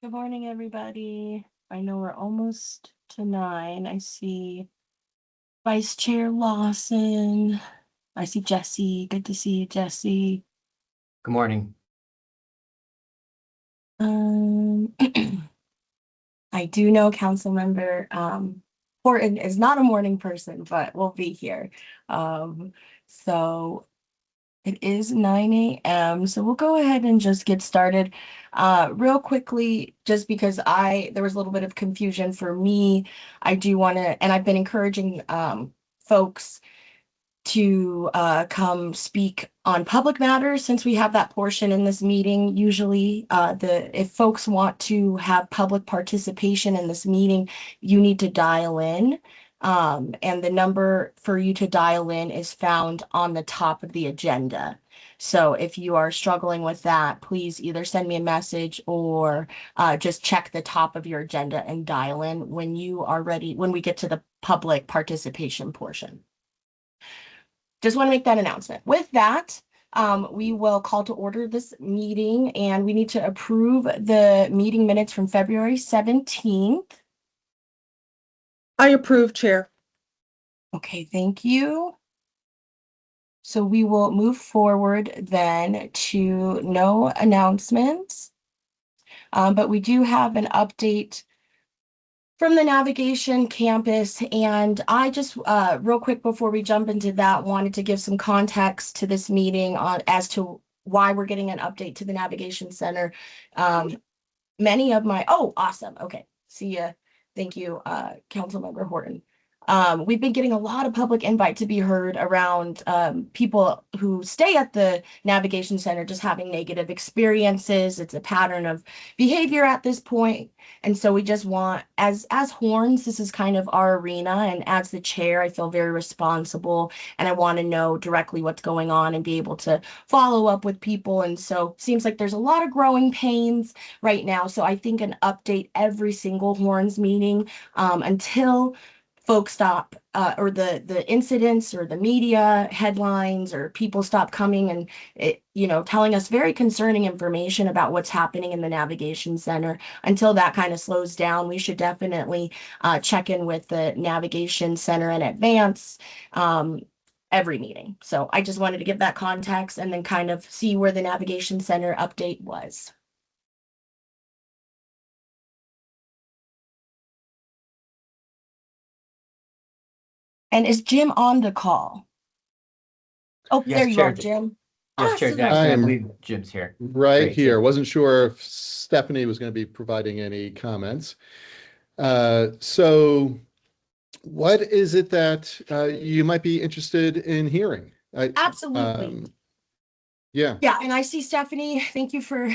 Good morning, everybody. I know we're almost to 9. I see Vice Chair Lawson. I see Jesse. Good to see you, Jesse. Good morning. I do know Council Member Horton is not a morning person, but will be here. So it is 9 a.m. So we'll go ahead and just get started. Real quickly, just because there was a little bit of confusion for me, I do want to, and I've been encouraging folks to come speak on public matters since we have that portion in this meeting. Usually, if folks want to have public participation in this meeting, you need to dial in. And the number for you to dial in is found on the top of the agenda. So if you are struggling with that, please either send me a message or just check the top of your agenda and dial in when you are ready, when we get to the public participation portion. Just want to make that announcement. With that, we will call to order this meeting, and we need to approve the meeting minutes from February 17th. I approve, Chair. Okay, thank you. So we will move forward then to no announcements. But we do have an update from the navigation campus. And I just, real quick before we jump into that, wanted to give some context to this meeting as to why we're getting an update to the navigation center. Awesome. Okay. See ya. Thank you, Councilmember Horton. We've been getting a lot of public invite to be heard around people who stay at the navigation center just having negative experiences. It's a pattern of behavior at this point. And so we just want, as Horns, this is kind of our arena. And as the chair, I feel very responsible and I want to know directly what's going on and be able to follow up with people. And so seems like there's a lot of growing pains right now. So I think an update every single Horns meeting until folks stop or the incidents or the media headlines or people stop coming and telling us very concerning information about what's happening in the navigation center. Until that kind of slows down, we should definitely check in with the navigation center in advance every meeting. So I just wanted to give that context and then kind of see where the navigation center update was. And is Jim on the call? Oh, Yes, there you Chair. are, Jim. Yes, Chair Awesome. Jackson. I I'm believe Jim's here. right Great, here. Chair. Wasn't sure if Stephanie was going to be providing any comments. So what is it that you might be interested in hearing? Absolutely. Yeah. Yeah, and I see Stephanie. Thank you for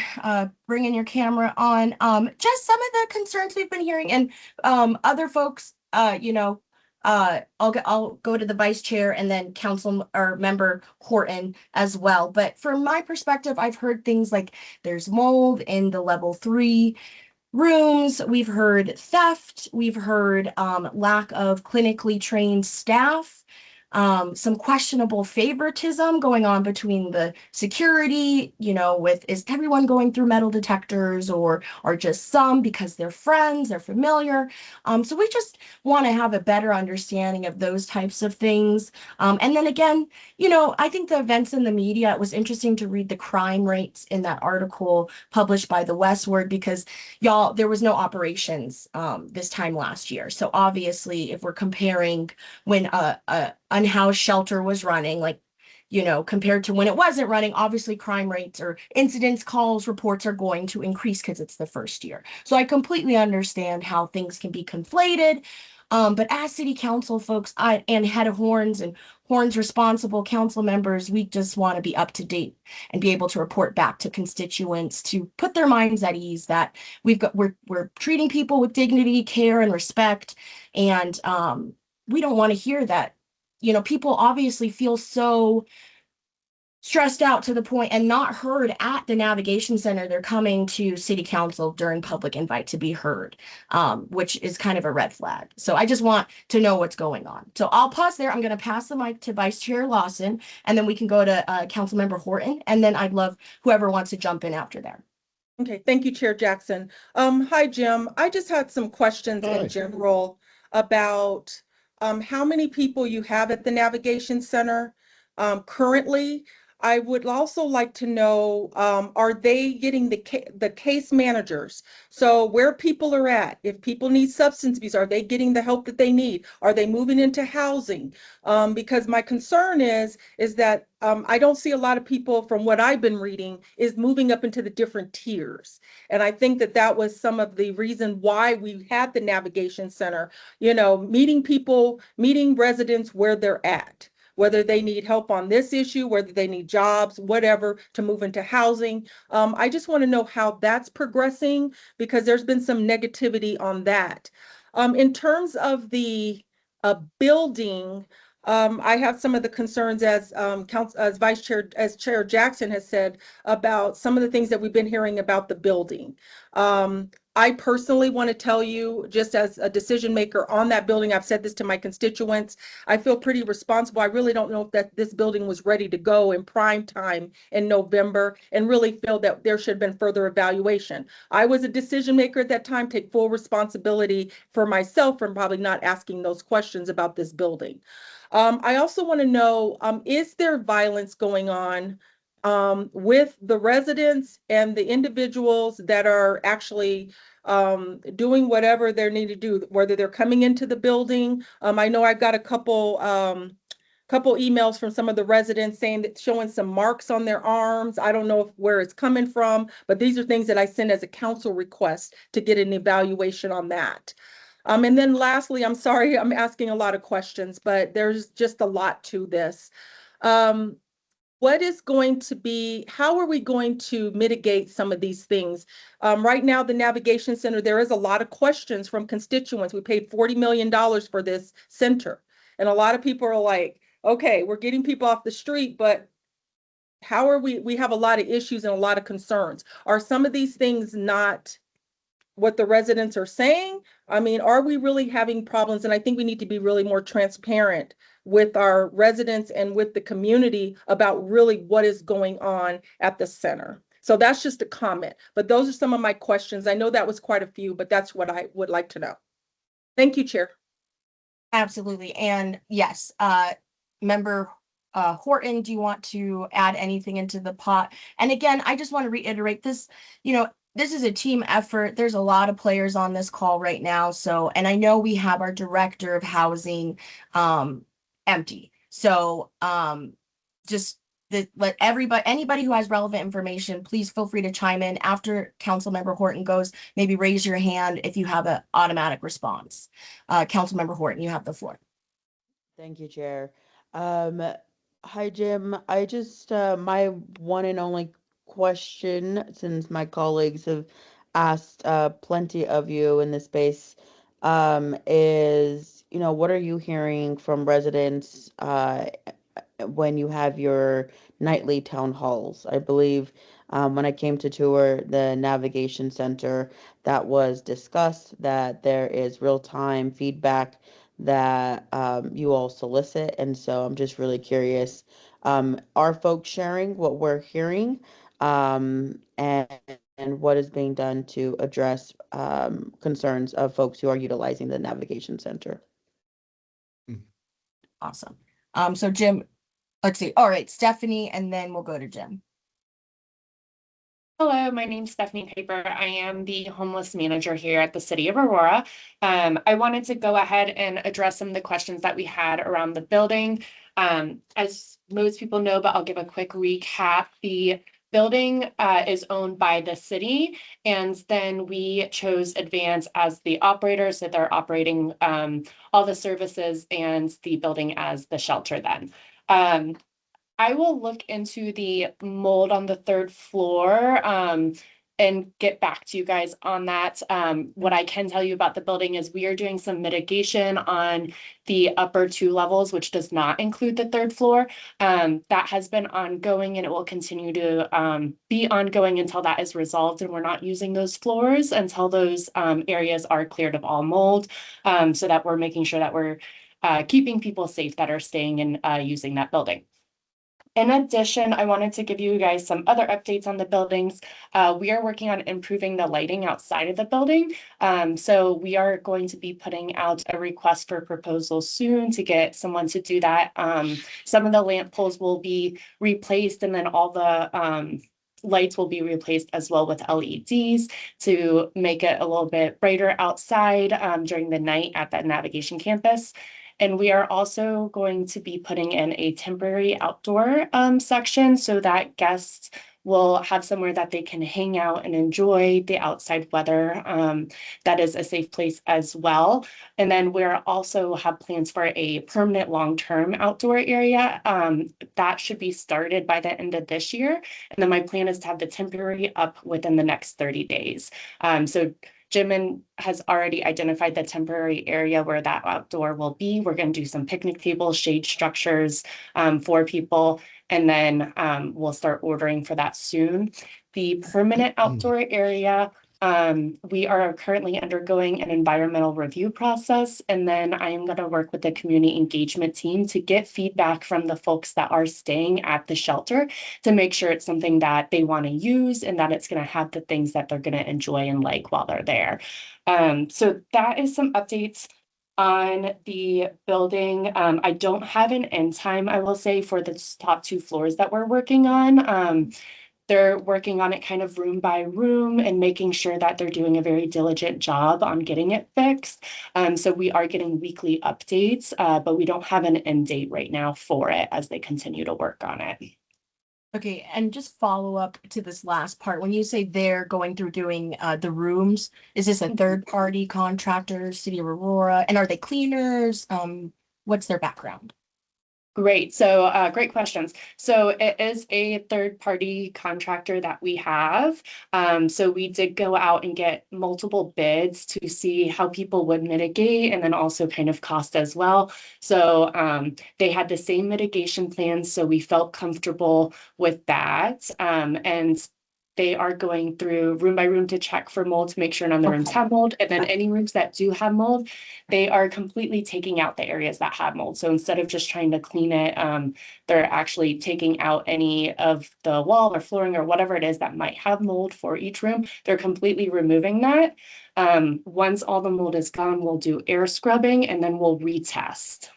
bringing your camera on. Just some of the concerns we've been hearing, and other folks. I'll go to the vice chair and then council or member Horton as well. But from my perspective, I've heard things like there's mold in the level 3 rooms. We've heard theft. We've heard lack of clinically trained staff. Some questionable favoritism going on between the security, with is everyone going through metal detectors or just some because they're friends, they're familiar. So we just want to have a better understanding of those types of things. And then again, I think the events in the media, it was interesting to read the crime rates in that article published by the Westward because y'all, there was no operations this time last year. So obviously, if we're comparing when a unhoused shelter was running, like, compared to when it wasn't running, obviously crime rates or incidents, calls, reports are going to increase because it's the first year. So I completely understand how things can be conflated. But as city council folks, and head of Horns and Horns responsible council members, we just want to be up to date and be able to report back to constituents to put their minds at ease that we're treating people with dignity, care, and respect. And we don't want to hear that, people obviously feel so stressed out to the point and not heard at the navigation center. They're coming to city council during public invite to be heard, which is kind of a red flag. So I just want to know what's going on. So I'll pause there. I'm going to pass the mic to Vice Chair Lawson, and then we can go to Council Member Horton, and then I'd love whoever wants to jump in after there. Okay, thank you, Chair Jackson. Hi, Jim. I just had some questions Hi. in general about how many people you have at the Navigation Center currently. I would also like to know, are they getting the case managers? So where people are at, if people need substance abuse, are they getting the help that they need? Are they moving into housing? Because my concern is that I don't see a lot of people from what I've been reading is moving up into the different tiers. And I think that that was some of the reason why we had the Navigation Center, you know, meeting people, meeting residents where they're at, whether they need help on this issue, whether they need jobs, whatever, to move into housing. I just want to know how that's progressing because there's been some negativity on that. In terms of the building, I have some of the concerns as as Chair Jackson has said about some of the things that we've been hearing about the building. I personally want to tell you, just as a decision maker on that building, I've said this to my constituents, I feel pretty responsible. I really don't know if that this building was ready to go in prime time in November, and really feel that there should have been further evaluation. I was a decision maker at that time, take full responsibility for myself from probably not asking those questions about this building. I also want to know, is there violence going on with the residents and the individuals that are actually doing whatever they need to do, whether they're coming into the building? I know I got a couple emails from some of the residents saying that showing some marks on their arms. I don't know where it's coming from, but these are things that I sent as a council request to get an evaluation on that. And then lastly, I'm sorry, I'm asking a lot of questions, but there's just a lot to this. Um, what is going to be, how are we going to mitigate some of these things? Right now, the Navigation Center, there is a lot of questions from constituents. We paid $40 million for this center. And a lot of people are like, okay, we're getting people off the street, but how are we have a lot of issues and a lot of concerns. Are some of these things not what the residents are saying? I mean, are we really having problems? And I think we need to be really more transparent with our residents and with the community about really what is going on at the center. So that's just a comment, but those are some of my questions. I know that was quite a few, but that's what I would like to know. Thank you, Chair. Absolutely. And yes, member Horton, do you want to add anything into the pot? And again, I just want to reiterate this, you know, this is a team effort. There's a lot of players on this call right now. So, and I know we have our director of housing empty. So just let anybody who has relevant information, please feel free to chime in after Councilmember Horton goes. Maybe raise your hand if you have an automatic response. Councilmember Horton, you have the floor. Thank you, Chair. Hi, Jim. I just, my one and only question, since my colleagues have asked plenty of you in this space, is, what are you hearing from residents when you have your nightly town halls? I believe when I came to tour the Navigation Center, that was discussed, that there is real-time feedback that you all solicit. And so I'm just really curious, are folks sharing what we're hearing, and what is being done to address concerns of folks who are utilizing the Navigation Center? Awesome. So Jim, let's see. All right, Stephanie, and then we'll go to Jim. Hello, my name's Stephanie Piper. I am the homeless manager here at the City of Aurora. I wanted to go ahead and address some of the questions that we had around the building. As most people know, but I'll give a quick recap. The building is owned by the city, and then we chose Advance as the operator, so they're operating all the services and the building as the shelter then. I will look into the mold on the third floor and get back to you guys on that. What I can tell you about the building is we are doing some mitigation on the upper 2 levels, which does not include the third floor. That has been ongoing, and it will continue to be ongoing until that is resolved, and we're not using those floors until those areas are cleared of all mold, so that we're making sure that we're keeping people safe that are staying and using that building. In addition, I wanted to give you guys some other updates on the buildings. We are working on improving the lighting outside of the building. So we are going to be putting out a request for proposal soon to get someone to do that. Some of the lamp poles will be replaced, and then all the lights will be replaced as well with LEDs to make it a little bit brighter outside during the night at that navigation campus. And we are also going to be putting in a temporary outdoor section so that guests will have somewhere that they can hang out and enjoy the outside weather. That is a safe place as well. And then we also have plans for a permanent long-term outdoor area. That should be started by the end of this year. And then my plan is to have the temporary up within the next 30 days. So Jim has already identified the temporary area where that outdoor will be. We're going to do some picnic tables, shade structures for people, and then we'll start ordering for that soon. The permanent outdoor area, we are currently undergoing an environmental review process, and then I am going to work with the community engagement team to get feedback from the folks that are staying at the shelter to make sure it's something that they want to use and that it's going to have the things that they're going to enjoy and like while they're there. So that is some updates on the building. I don't have an end time, I will say, for the top 2 floors that we're working on. They're working on it kind of room by room and making sure that they're doing a very diligent job on getting it fixed. So we are getting weekly updates, but we don't have an end date right now for it as they continue to work on it. Okay, and just follow up to this last part. When you say they're going through doing the rooms, is this a third party contractor, City of Aurora? And are they cleaners? What's their background? Great. So great questions. So it is a third-party contractor that we have. So we did go out and get multiple bids to see how people would mitigate and then also kind of cost as well. So they had the same mitigation plans, so we felt comfortable with that. And they are going through room by room to check for mold to make sure none of the rooms have mold. And then any rooms that do have mold, they are completely taking out the areas that have mold. So instead of just trying to clean it, they're actually taking out any of the wall or flooring or whatever it is that might have mold for each room. They're completely removing that. Once all the mold is gone, we'll do air scrubbing and then we'll retest.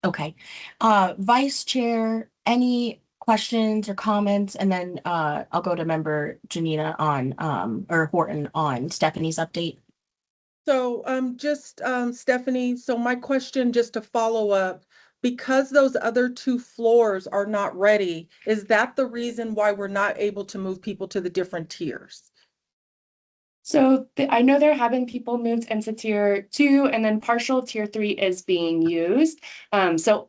Okay. Vice Chair, any questions or comments? And then I'll go to member Gianina on or Horton on Stephanie's update. So Stephanie, so my question just to follow up, because those other 2 floors are not ready, is that the reason why we're not able to move people to the different tiers? So I know there have been people moved into tier 2 and then partial tier 3 is being used. So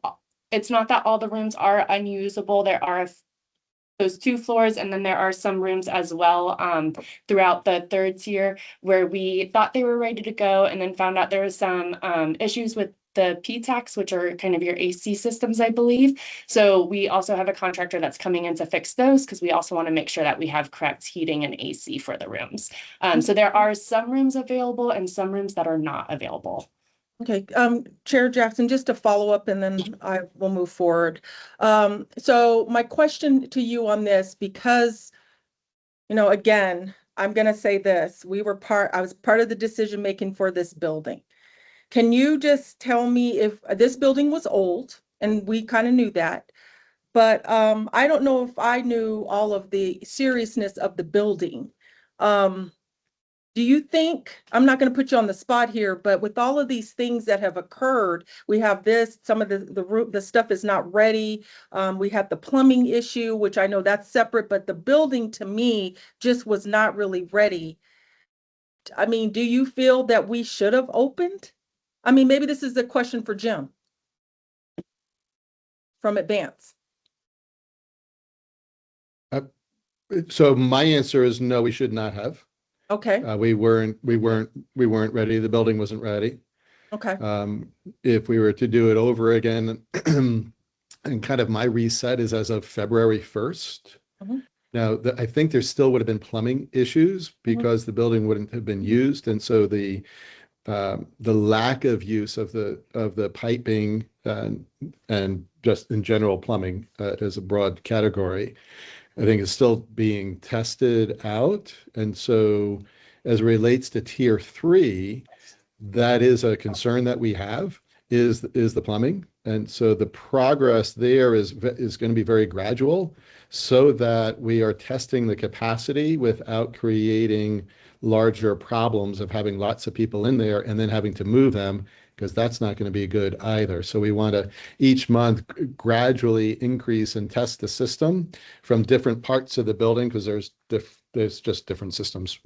it's not that all the rooms are unusable. There are those 2 floors, and then there are some rooms as well throughout the 3rd tier where we thought they were ready to go and then found out there was some issues with the PTACs, which are kind of your AC systems, I believe. So we also have a contractor that's coming in to fix those because we also want to make sure that we have correct heating and AC for the rooms. So there are some rooms available and some rooms that are not available. Okay, Chair Jackson, just to follow up and then I will move forward. So my question to you on this, because, again, I'm going to say this, I was part of the decision making for this building. Can you just tell me if this building was old, and we kind of knew that, but I don't know if I knew all of the seriousness of the building. Do you think, I'm not going to put you on the spot here, but with all of these things that have occurred, we have this, some of the stuff is not ready. We had the plumbing issue, which I know that's separate, but the building to me just was not really ready. I mean, do you feel that we should have opened? I mean, maybe this is a question for Jim from Advance. So my answer is no, we should not have. Okay. We weren't ready. The building wasn't ready. Okay. If we were to do it over again, and kind of my reset is as of February 1st. Mm-hmm. Now, I think there still would have been plumbing issues because the building wouldn't have been used. And so the the lack of use of the piping and just in general plumbing as a broad category, I think is still being tested out. And so as it relates to tier 3, that is a concern that we have is the plumbing. And so the progress there is going to be very gradual so that we are testing the capacity without creating larger problems of having lots of people in there and then having to move them, because that's not going to be good either. So we want to each month gradually increase and test the system from different parts of the building, because there's just different systems,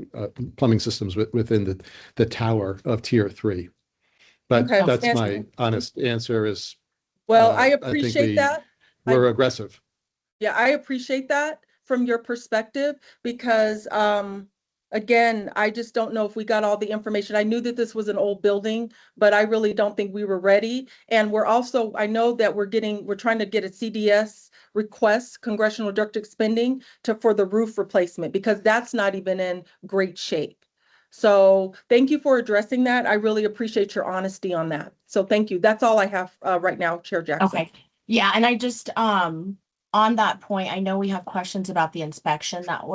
plumbing systems within the tower of tier 3. But Okay. that's Yes. my honest answer is, Well, I I think appreciate that. we're aggressive. Yeah, I appreciate that from your perspective because, again, I just don't know if we got all the information. I knew that this was an old building, but I really don't think we were ready. And we're also, I know that we're trying to get a CDS request, congressional district spending for the roof replacement, because that's not even in great shape. So thank you for addressing that. I really appreciate your honesty on that. So thank you. That's all I have right now, Chair Jackson. Okay, yeah, and I just, on that point, I know we have questions about the inspection that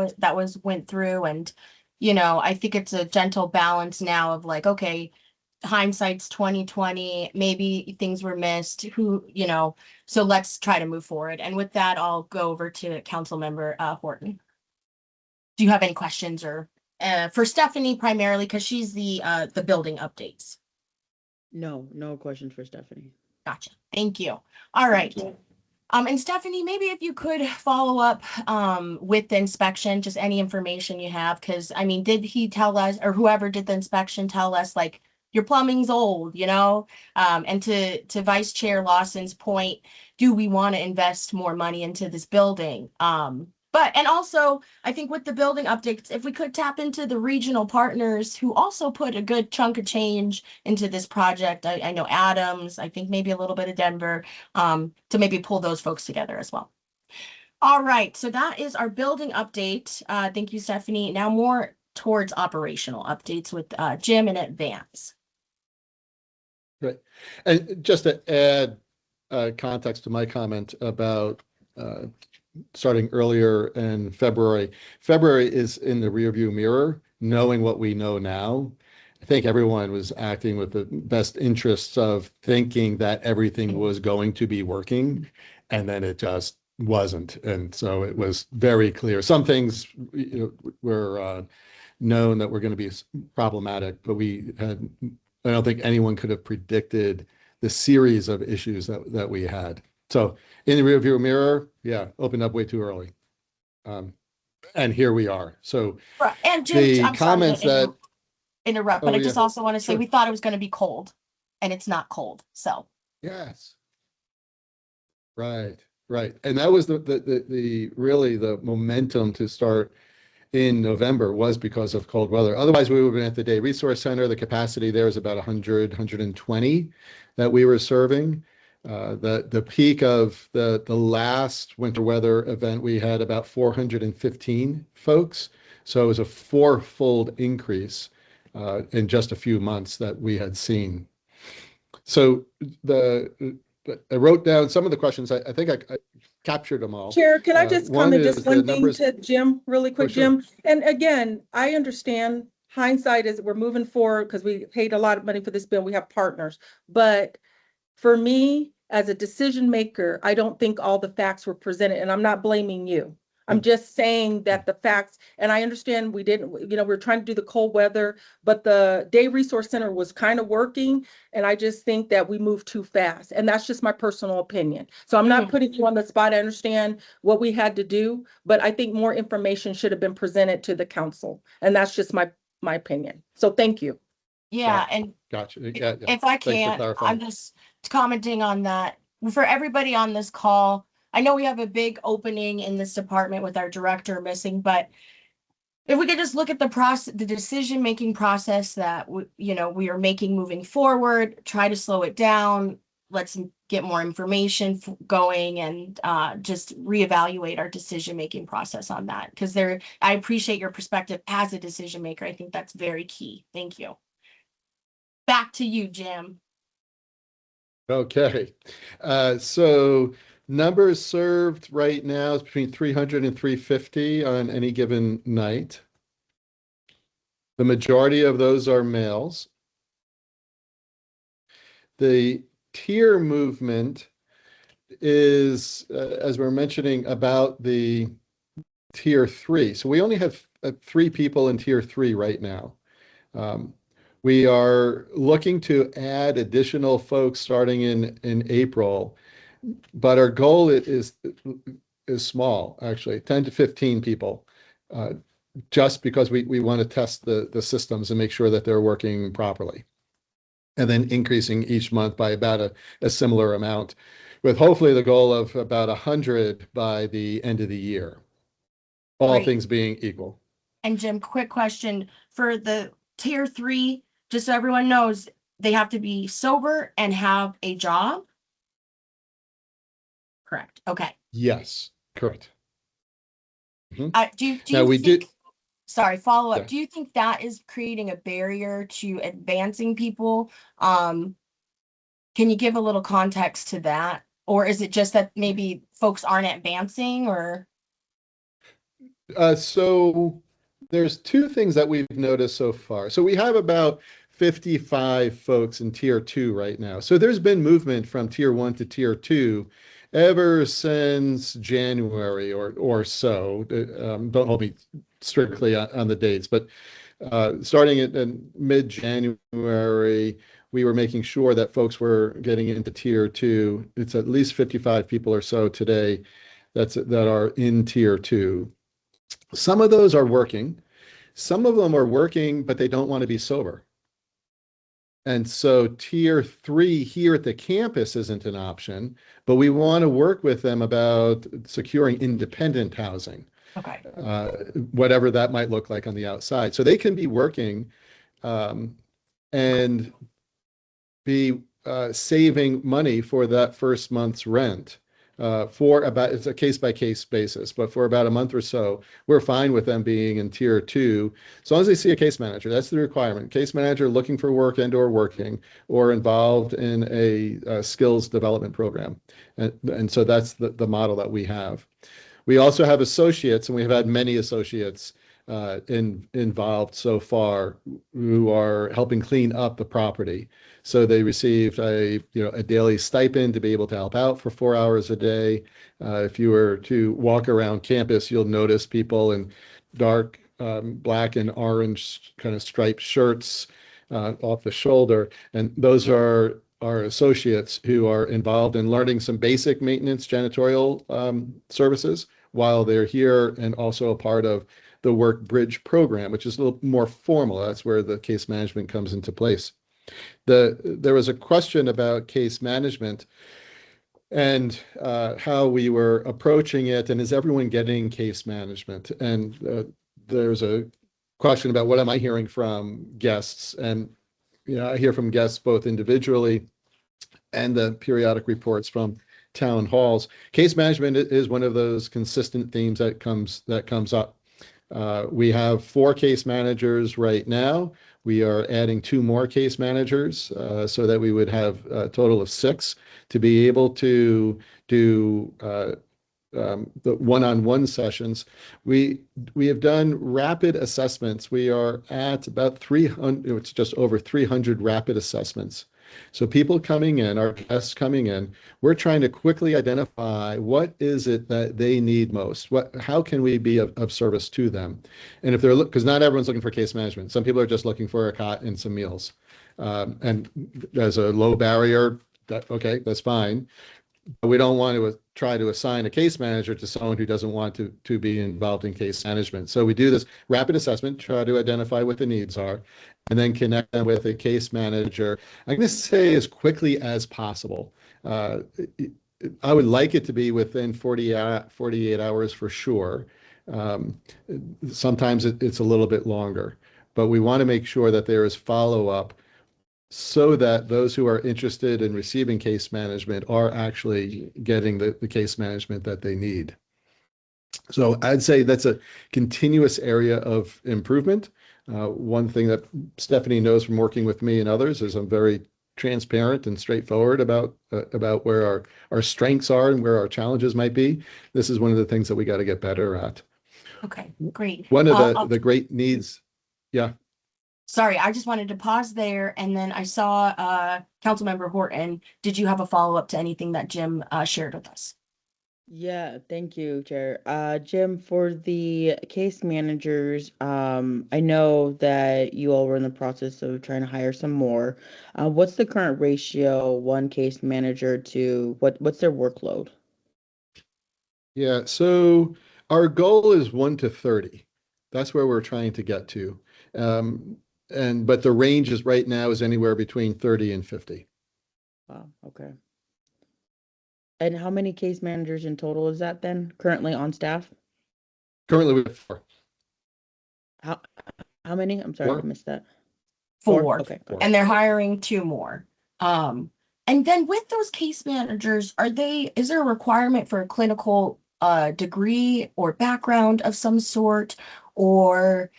went through, and, I think it's a gentle balance now of like, okay, hindsight's 2020, maybe things were missed, so let's try to move forward. And with that, I'll go over to Councilmember Horton. Do you have any questions or, for Stephanie primarily, because she's the building updates? No questions for Stephanie. Gotcha. Thank you. All right. And Stephanie, maybe if you could follow up with the inspection, just any information you have, because I mean, did he tell us, or whoever did the inspection tell us, like, your plumbing's old, and to Vice Chair Lawson's point, do we want to invest more money into this building? And also, I think with the building updates, if we could tap into the regional partners who also put a good chunk of change into this project. I know Adams, I think maybe a little bit of Denver, to maybe pull those folks together as well. All right, so that is our building update. Thank you, Stephanie. Now more towards operational updates with Jim in advance. Right. And just to add context to my comment about starting earlier in February. February is in the rearview mirror, knowing what we know now. I think everyone was acting with the best interests of thinking that everything was going to be working, and then it just wasn't. And so it was very clear. Some things were known that were going to be problematic, but I don't think anyone could have predicted the series of issues that we had. So in the rearview mirror, yeah, opened up way too early. And here we are. So Right. And Jim, the I'm comments sorry to that interrupt, Oh, but I just yeah. also want to say Sure. we thought it was going to be cold, and it's not cold. So Yes. Right. And that was the really the momentum to start in November was because of cold weather. Otherwise, we would have been at the Day Resource Center. The capacity there is about 120 that we were serving. The peak of the last winter weather event, we had about 415 folks. So it was a fourfold increase in just a few months that we had seen. So I wrote down some of the questions. I think I captured them all. Chair, can I just One comment is just the one thing numbers- to Jim, really quick, sure. Jim? And again, I understand hindsight is we're moving forward because we paid a lot of money for this bill. We have partners. But for me, as a decision maker, I don't think all the facts were presented, and I'm not blaming you. I'm just saying that the facts, and I understand we didn't, we're trying to do the cold weather, but the Day Resource Center was kind of working. And I just think that we moved too fast. And that's just my personal opinion. So I'm not putting you on the spot. I understand what we had to do, but I think more information should have been presented to the council. And that's just my opinion. So thank you. yeah, and Gotcha. Yeah. if I Thanks for can, clarifying. I'm just commenting on that. For everybody on this call, I know we have a big opening in this department with our director missing, but if we could just look at the decision-making process that we are making moving forward, try to slow it down, let's get more information going, and just reevaluate our decision-making process on that. Because I appreciate your perspective as a decision maker. I think that's very key. Thank you. back to you, Jim. Okay. So numbers served right now is between 300 and 350 on any given night. The majority of those are males. The tier movement is, as we're mentioning, about the tier 3. So we only have 3 people in tier 3 right now. We are looking to add additional folks starting in April, but our goal is small, actually, 10 to 15 people, just because we want to test the systems and make sure that they're working properly. And then increasing each month by about a similar amount, with hopefully the goal of about 100 by the end of the year, all Great. things being equal. And Jim, quick question for the tier 3, just so everyone knows, they have to be sober and have a job? Correct. Okay. Yes, correct. Do Now, you we think, did. sorry, follow up. Yeah. Do you think that is creating a barrier to advancing people? Can you give a little context to that? Or is it just that maybe folks aren't advancing, or? So there's 2 things that we've noticed so far. So we have about 55 folks in tier 2 right now. So there's been movement from tier 1 to tier 2 ever since January or so. Don't hold me strictly on the dates, but starting in mid-January, we were making sure that folks were getting into tier 2. It's at least 55 people or so today that are in tier 2. Some of those are working. Some of them are working, but they don't want to be sober. And so tier 3 here at the campus isn't an option, but we want to work with them about securing independent housing, Okay. whatever that might look like on the outside. So they can be working and be saving money for that first month's rent. It's a case-by-case basis, but for about a month or so, we're fine with them being in tier 2, as long as they see a case manager. That's the requirement. Case manager looking for work and/or working, or involved in a skills development program. And so that's the model that we have. We also have associates, and we've had many associates involved so far who are helping clean up the property. So they received a daily stipend to be able to help out for 4 hours a day. If you were to walk around campus, you'll notice people in dark black and orange kind of striped shirts off the shoulder, and those are our associates who are involved in learning some basic maintenance janitorial services while they're here, and also a part of the Work Bridge program, which is a little more formal. That's where the case management comes into place. There was a question about case management and how we were approaching it, and is everyone getting case management? And there's a question about what am I hearing from guests, and I hear from guests both individually and the periodic reports from town halls. Case management is one of those consistent themes that comes up. We have 4 case managers right now. We are adding 2 more case managers so that we would have a total of 6 to be able to do the one-on-one sessions. We have done rapid assessments. We are at about 300, it's just over 300 rapid assessments. So people coming in, our guests coming in, we're trying to quickly identify what is it that they need most. How can we be of service to them? And if they're because not everyone's looking for case management. Some people are just looking for a cot and some meals. And there's a low barrier. Okay, that's fine. But we don't want to try to assign a case manager to someone who doesn't want to be involved in case management. So we do this rapid assessment, try to identify what the needs are, and then connect them with a case manager. I'm going to say as quickly as possible. I would like it to be within 48 hours for sure. Sometimes it's a little bit longer, but we want to make sure that there is follow-up so that those who are interested in receiving case management are actually getting the case management that they need. So I'd say that's a continuous area of improvement. One thing that Stephanie knows from working with me and others is I'm very transparent and straightforward about where our strengths are and where our challenges might be. This is one of the things that we got to get better at. Okay, great. One of I'll- the great needs, yeah. Sorry, I just wanted to pause there, and then I saw Councilmember Horton. Did you have a follow-up to anything that Jim shared with us? Yeah, thank you, Chair. Jim, for the case managers, I know that you all were in the process of trying to hire some more. What's the current ratio, one case manager to what's their workload? Yeah, so our goal is 1 to 30. That's where we're trying to get to. But the range is right now is anywhere between 30 and 50. Wow, okay. And how many case managers in total is that then currently on staff? Currently we have 4. How many? I'm sorry, I 4. missed that. 4. Okay. Four. And they're hiring 2 more. And then with those case managers, is there a requirement for a clinical degree or background of some sort, or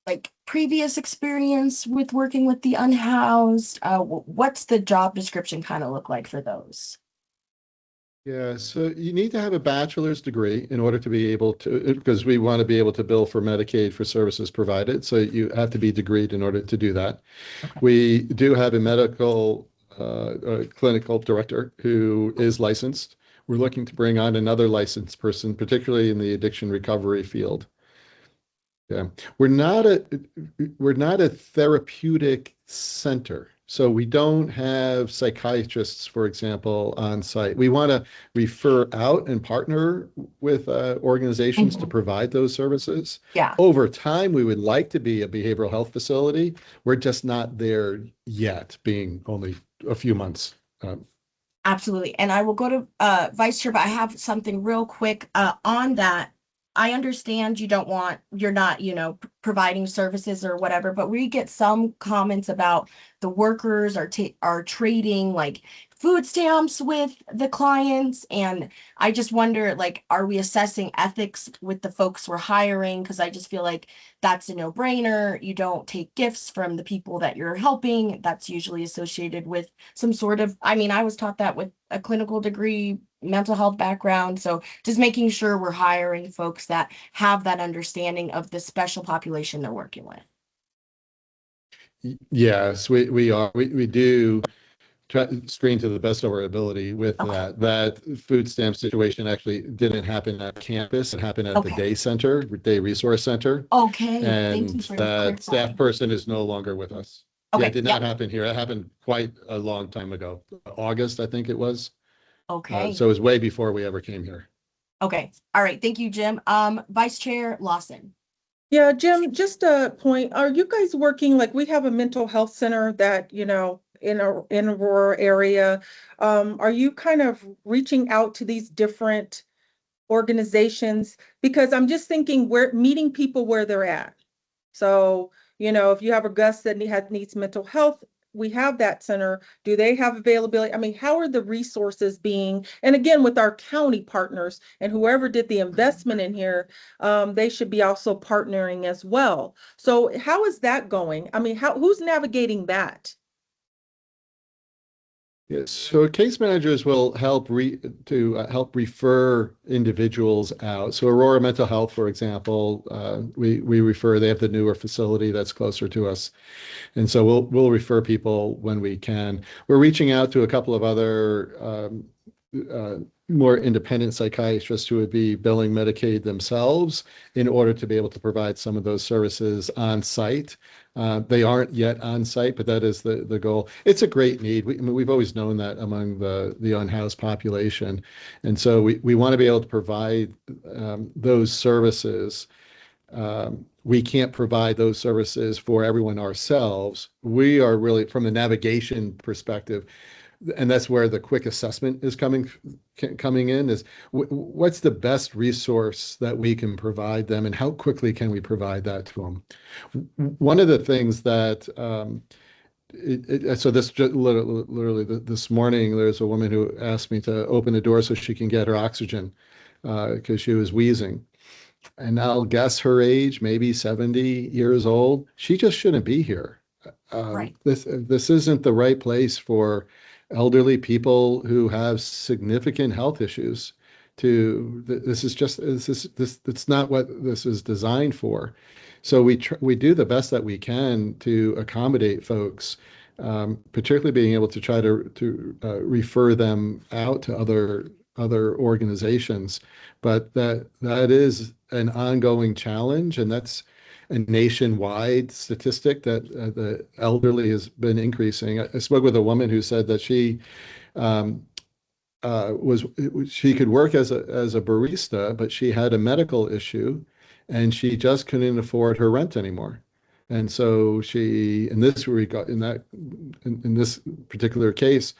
like previous experience with working with the unhoused? What's the job description kind of look like for those? Yeah, so you need to have a bachelor's degree in order to be able to, because we want to be able to bill for Medicaid for services provided. So you have to be degreed in order to do that. Okay. We do have a medical clinical director who is licensed. We're looking to bring on another licensed person, particularly in the addiction recovery field. Yeah, we're not a therapeutic center. So we don't have psychiatrists, for example, on site. We want to refer out and partner with organizations to provide those services. Yeah, Over time, we would like to be a behavioral health facility. We're just not there yet, being only a few months. absolutely. And I will go to Vice Chair, but I have something real quick on that. I understand you're not, providing services or whatever, but we get some comments about the workers are trading like food stamps with the clients. And I just wonder, like, are we assessing ethics with the folks we're hiring? Because I just feel like that's a no-brainer. You don't take gifts from the people that you're helping. That's usually associated with some sort of, I was taught that with a clinical degree, mental health background. So just making sure we're hiring folks that have that understanding of the special population they're working with. Yes, we are. We do try screen to the best of our ability with Okay. that food stamp situation actually didn't happen at campus. It happened at the Okay. day resource center. Okay, thank And you for that clarifying. staff person is no longer with us. Yeah, Okay, it did not happen here. It happened quite a long time ago. August, I think it was. Okay, So it was way before we ever came here. okay. All right, thank you, Jim. Vice Chair Lawson. Yeah, Jim, just a point. Are you guys working, like we have a mental health center that, in a rural area. Are you kind of reaching out to these different organizations? Because I'm just thinking we're meeting people where they're at. So, if you have a guest that needs mental health, we have that center. Do they have availability? I mean, how are the resources being? And again, with our county partners and whoever did the investment in here, they should be also partnering as well. So how is that going? I mean, who's navigating that? Yes, so case managers will help help refer individuals out. So Aurora Mental Health, for example, we refer. They have the newer facility that's closer to us, and so we'll refer people when we can. We're reaching out to a couple of other more independent psychiatrists who would be billing Medicaid themselves in order to be able to provide some of those services on site. They aren't yet on site, but that is the goal. It's a great need. We've always known that among the unhoused population. And so we want to be able to provide those services. We can't provide those services for everyone ourselves. We are really, from the navigation perspective, and that's where the quick assessment is coming in, is what's the best resource that we can provide them, and how quickly can we provide that to them? One of the things that so this literally this morning, there's a woman who asked me to open the door so she can get her oxygen because she was wheezing. and I'll guess her age, maybe 70 years old. She just shouldn't be here. Right. This isn't the right place for elderly people who have significant health issues. This is just this it's not what this is designed for. So we do the best that we can to accommodate folks, particularly being able to try to refer them out to other organizations. But that is an ongoing challenge, and that's a nationwide statistic that the elderly has been increasing. I spoke with a woman who said that um, was she could work as a barista, but she had a medical issue, and she just couldn't afford her rent anymore. And so she, in this regard, in this particular case,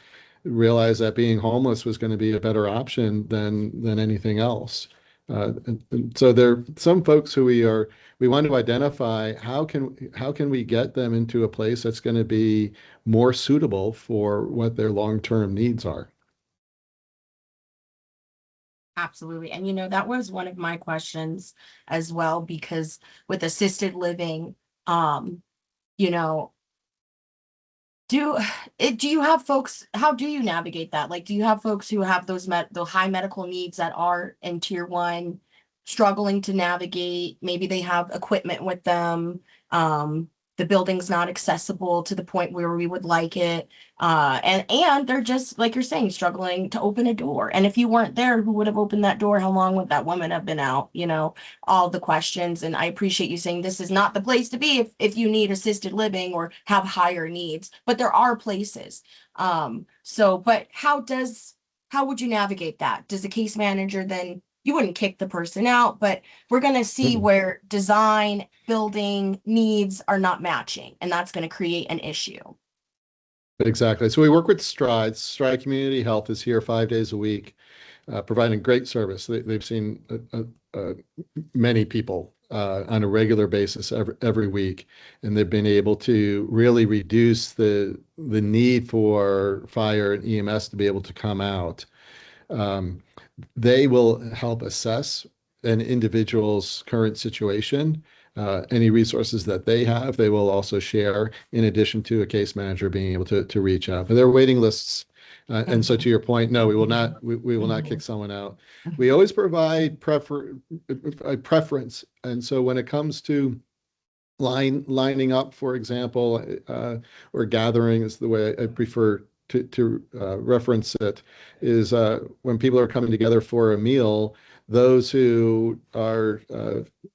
realized that being homeless was going to be a better option than anything else. And so there are some folks who we want to identify how can we get them into a place that's going to be more suitable for what their long-term needs are. Absolutely. And that was one of my questions as well, because with assisted living, you know, do you have folks, how do you navigate that? Like, do you have folks who have the high medical needs that are in tier one, struggling to navigate? Maybe they have equipment with them. The building's not accessible to the point where we would like it. And they're just, like you're saying, struggling to open a door. And if you weren't there, who would have opened that door? How long would that woman have been out? All the questions. And I appreciate you saying this is not the place to be if you need assisted living or have higher needs, but there are places. But how would you navigate that? Does the case manager then, you wouldn't kick the person out, but we're going to see where design, building needs are not matching, and that's going to create an issue. Exactly. So we work with Stride Community Health is here 5 days a week, providing great service. They've seen many people on a regular basis every week, and they've been able to really reduce the need for fire and EMS to be able to come out. They will help assess an individual's current situation. Any resources that they have, they will also share, in addition to a case manager being able to reach out. But there are waiting lists. And so to your point, no, we will not kick someone out. We always provide a preference. And so when it comes to lining up, for example, or gathering is the way I prefer to reference it, is when people are coming together for a meal, those who are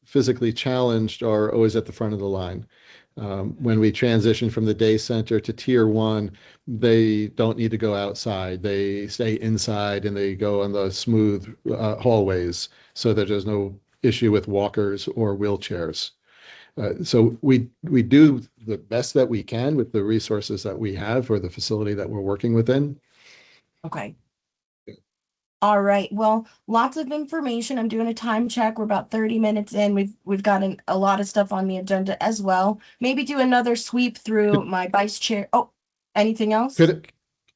physically challenged are always at the front of the line. When we transition from the day center to tier one, they don't need to go outside. They stay inside and they go on the smooth hallways so that there's no issue with walkers or wheelchairs. So we do the best that we can with the resources that we have for the facility that we're working within. Okay. All right. Well, lots of information. I'm doing a time check. We're about 30 minutes in. We've gotten a lot of stuff on the agenda as well. Maybe do another sweep through my vice chair. Oh, anything else?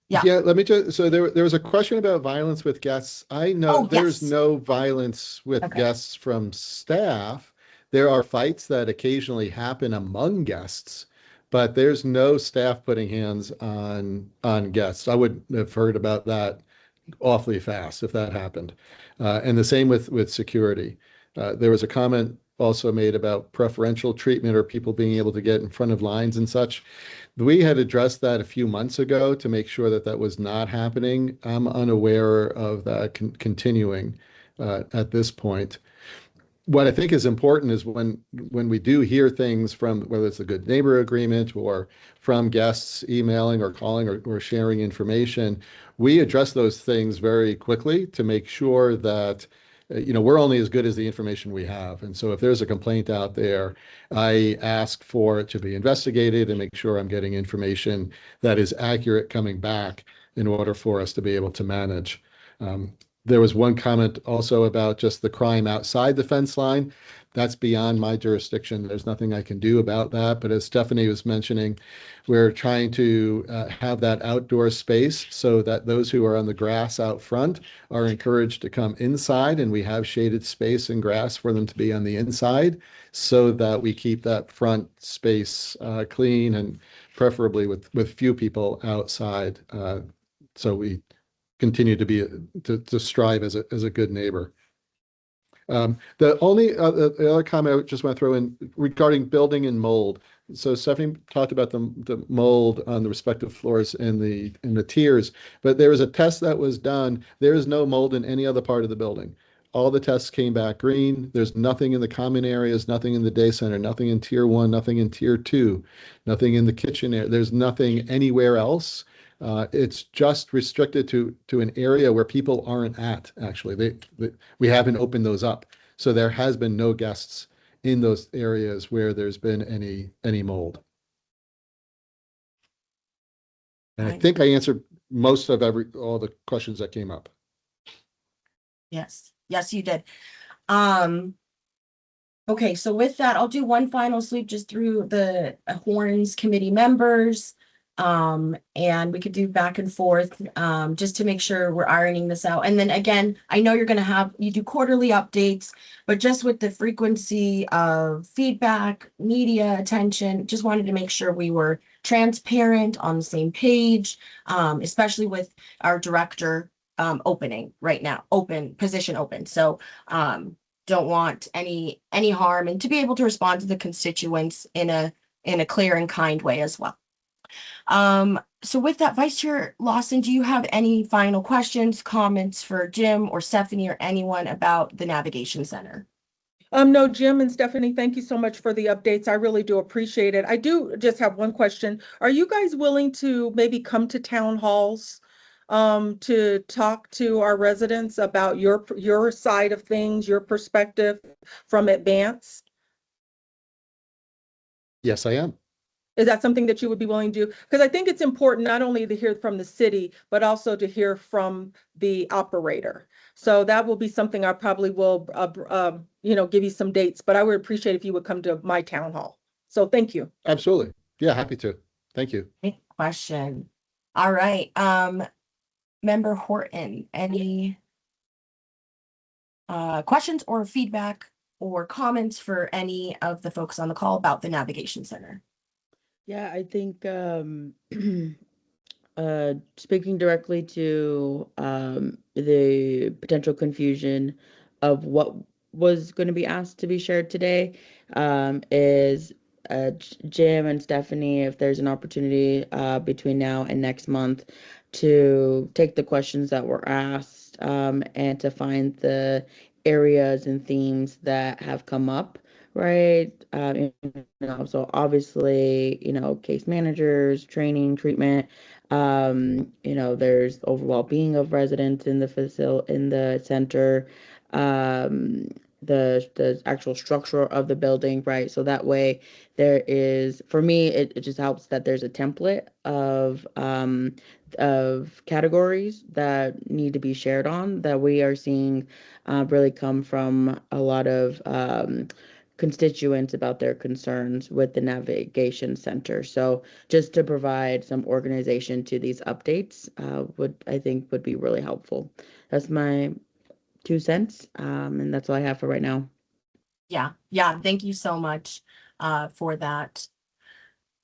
Yeah, let me just, so there was a question about violence with guests. I know there's no violence with guests from staff. There are fights that occasionally happen among guests, but there's no staff putting hands on guests. I would have heard about that awfully fast if that happened. And the same with security. There was a comment also made about preferential treatment or people being able to get in front of lines and such. We had addressed that a few months ago to make sure that was not happening. I'm unaware of that continuing at this point. What I think is important is when we do hear things from, whether it's a good neighbor agreement or from guests emailing or calling or sharing information, we address those things very quickly to make sure that we're only as good as the information we have. And so if there's a complaint out there, I ask for it to be investigated and make sure I'm getting information that is accurate coming back in order for us to be able to manage. There was one comment also about just the crime outside the fence line. That's beyond my jurisdiction. There's nothing I can do about that. But as Stephanie was mentioning, we're trying to have that outdoor space so that those who are on the grass out front are encouraged to come inside, and we have shaded space and grass for them to be on the inside so that we keep that front space clean and preferably with few people outside. So we continue to be to strive as a good neighbor. The only the other comment I just want to throw in regarding building and mold. So Stephanie talked about the mold on the respective floors in the tiers, but there was a test that was done. There is no mold in any other part of the building. All the tests came back green. There's nothing in the common areas, nothing in the day center, nothing in tier 1, nothing in tier 2, nothing in the kitchen area. There's nothing anywhere else. It's just restricted to an area where people aren't at, actually. We haven't opened those up. So there has been no guests in those areas where there's been any mold. And I think I answered most of all the questions that came up. Yes, yes, you did. Okay, so with that, I'll do one final sweep just through the Horns committee members. And we could do back and forth, just to make sure we're ironing this out. And then again, I know you do quarterly updates, but just with the frequency of feedback, media attention, just wanted to make sure we were transparent on the same page, especially with our director, opening right now, position open. So, don't want any harm, and to be able to respond to the constituents in a clear and kind way as well. So with that, Vice Chair Lawson, do you have any final questions, comments for Jim or Stephanie or anyone about the Navigation Center? No, Jim and Stephanie, thank you so much for the updates. I really do appreciate it. I do just have one question. Are you guys willing to maybe come to town halls to talk to our residents about your side of things, your perspective from Advance? Yes, I am. Is that something that you would be willing to do? Because I think it's important not only to hear from the city, but also to hear from the operator. So that will be something I probably will, give you some dates, but I would appreciate if you would come to my town hall. So thank you. Absolutely. Yeah, happy to. Thank you. Great question. All right. Member Horton, any questions or feedback or comments for any of the folks on the call about the Navigation Center? Yeah, I think speaking directly to the potential confusion of what was going to be asked to be shared today, is Jim and Stephanie, if there's an opportunity between now and next month to take the questions that were asked, and to find the areas and themes that have come up, right? So obviously, case managers, training, treatment, there's overall being of residents in the center, the actual structure of the building, right? So that way there is, for me, it just helps that there's a template of categories that need to be shared on, that we are seeing really come from a lot of constituents about their concerns with the Navigation Center. So just to provide some organization to these updates would be really helpful. That's my 2 cents, and that's all I have for right now. Yeah, thank you so much for that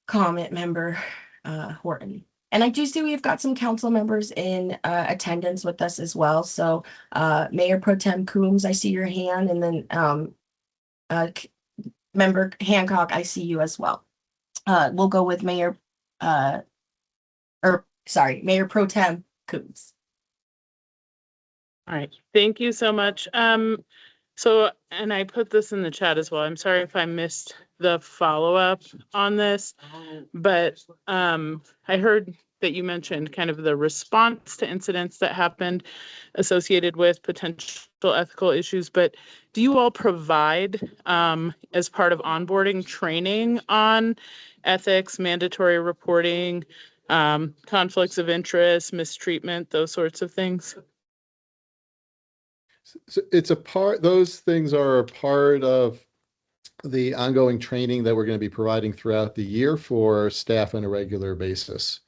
comment, Member Horton. And I do see we've got some council members in attendance with us as well. So Mayor Pro Tem Coombs, I see your hand, and then Member Hancock, I see you as well. We'll go with Mayor Pro Tem Coombs. All right, thank you so much. And I put this in the chat as well. I'm sorry if I missed the follow-up on this, but I heard that you mentioned kind of the response to incidents that happened associated with potential ethical issues, but do you all provide, as part of onboarding, training on ethics, mandatory reporting, conflicts of interest, mistreatment, those sorts of things? So it's a part, those things are a part of the ongoing training that we're going to be providing throughout the year for staff on a regular basis.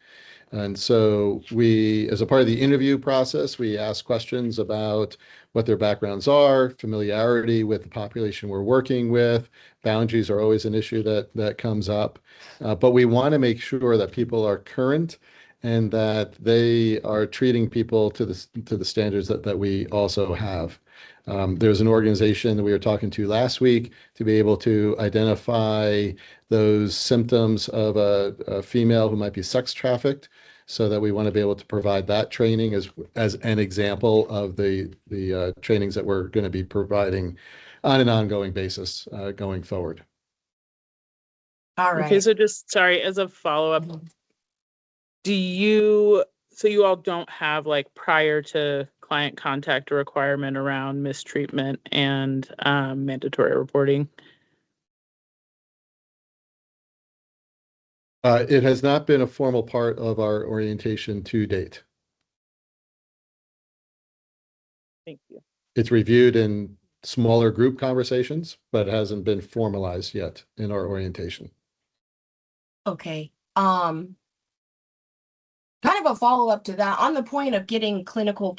And so we, as a part of the interview process, we ask questions about what their backgrounds are, familiarity with the population we're working with. Boundaries are always an issue that comes up. But we want to make sure that people are current and that they are treating people to the standards that we also have. There's an organization that we were talking to last week to be able to identify those symptoms of a female who might be sex trafficked, so that we want to be able to provide that training as an example of the trainings that we're going to be providing on an ongoing basis going forward. All Okay, right. so just, sorry, as a follow-up, so you all don't have like prior to client contact a requirement around mistreatment and mandatory reporting? It has not been a formal part of our orientation to date. Thank you. It's reviewed in smaller group conversations, but it hasn't been formalized yet in our orientation. Okay. Kind of a follow-up to that, on the point of getting clinical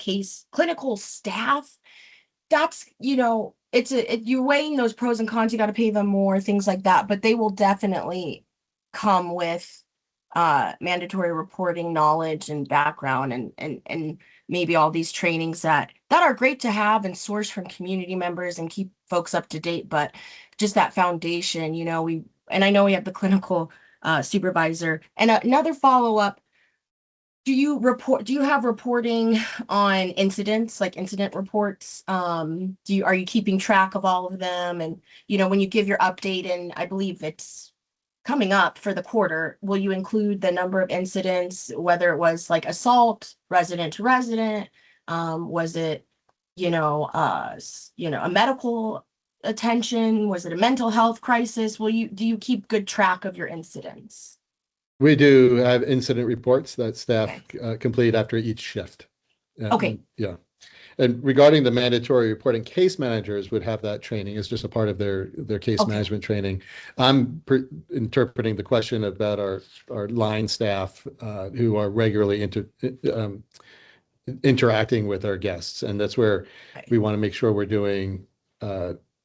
staff, that's, you're weighing those pros and cons, you got to pay them more, things like that, but they will definitely come with mandatory reporting knowledge and background and maybe all these trainings that are great to have and source from community members and keep folks up to date, but just that foundation, and I know we have the clinical supervisor. And another follow-up, do you have reporting on incidents, like incident reports? Are you keeping track of all of them? And, when you give your update, and I believe it's coming up for the quarter, will you include the number of incidents, whether it was like assault, resident to resident? Was it, a medical attention? Was it a mental health crisis? Do you keep good track of your incidents? We do have incident reports that staff Okay. complete after each shift. Okay. Yeah. And regarding the mandatory reporting, case managers would have that training as just a part of their case Okay. management training. I'm interpreting the question about our line staff who are regularly interacting with our guests. And that's where we want to make sure we're doing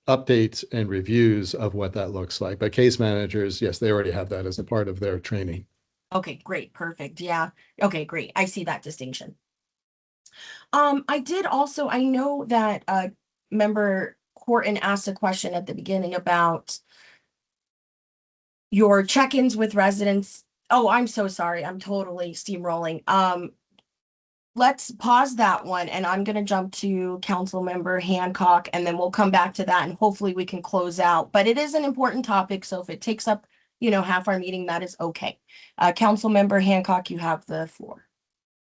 updates and reviews of what that looks like. But case managers, yes, they already have that as a part of their training. Okay, great, perfect. Yeah. Okay, great. I see that distinction. I know that member Horton asked a question at the beginning about your check-ins with residents. Oh, I'm so sorry. I'm totally steamrolling. Let's pause that one, and I'm going to jump to Council Member Hancock, and then we'll come back to that, and hopefully we can close out. But it is an important topic, so if it takes up, half our meeting, that is okay. Council Member Hancock, you have the floor.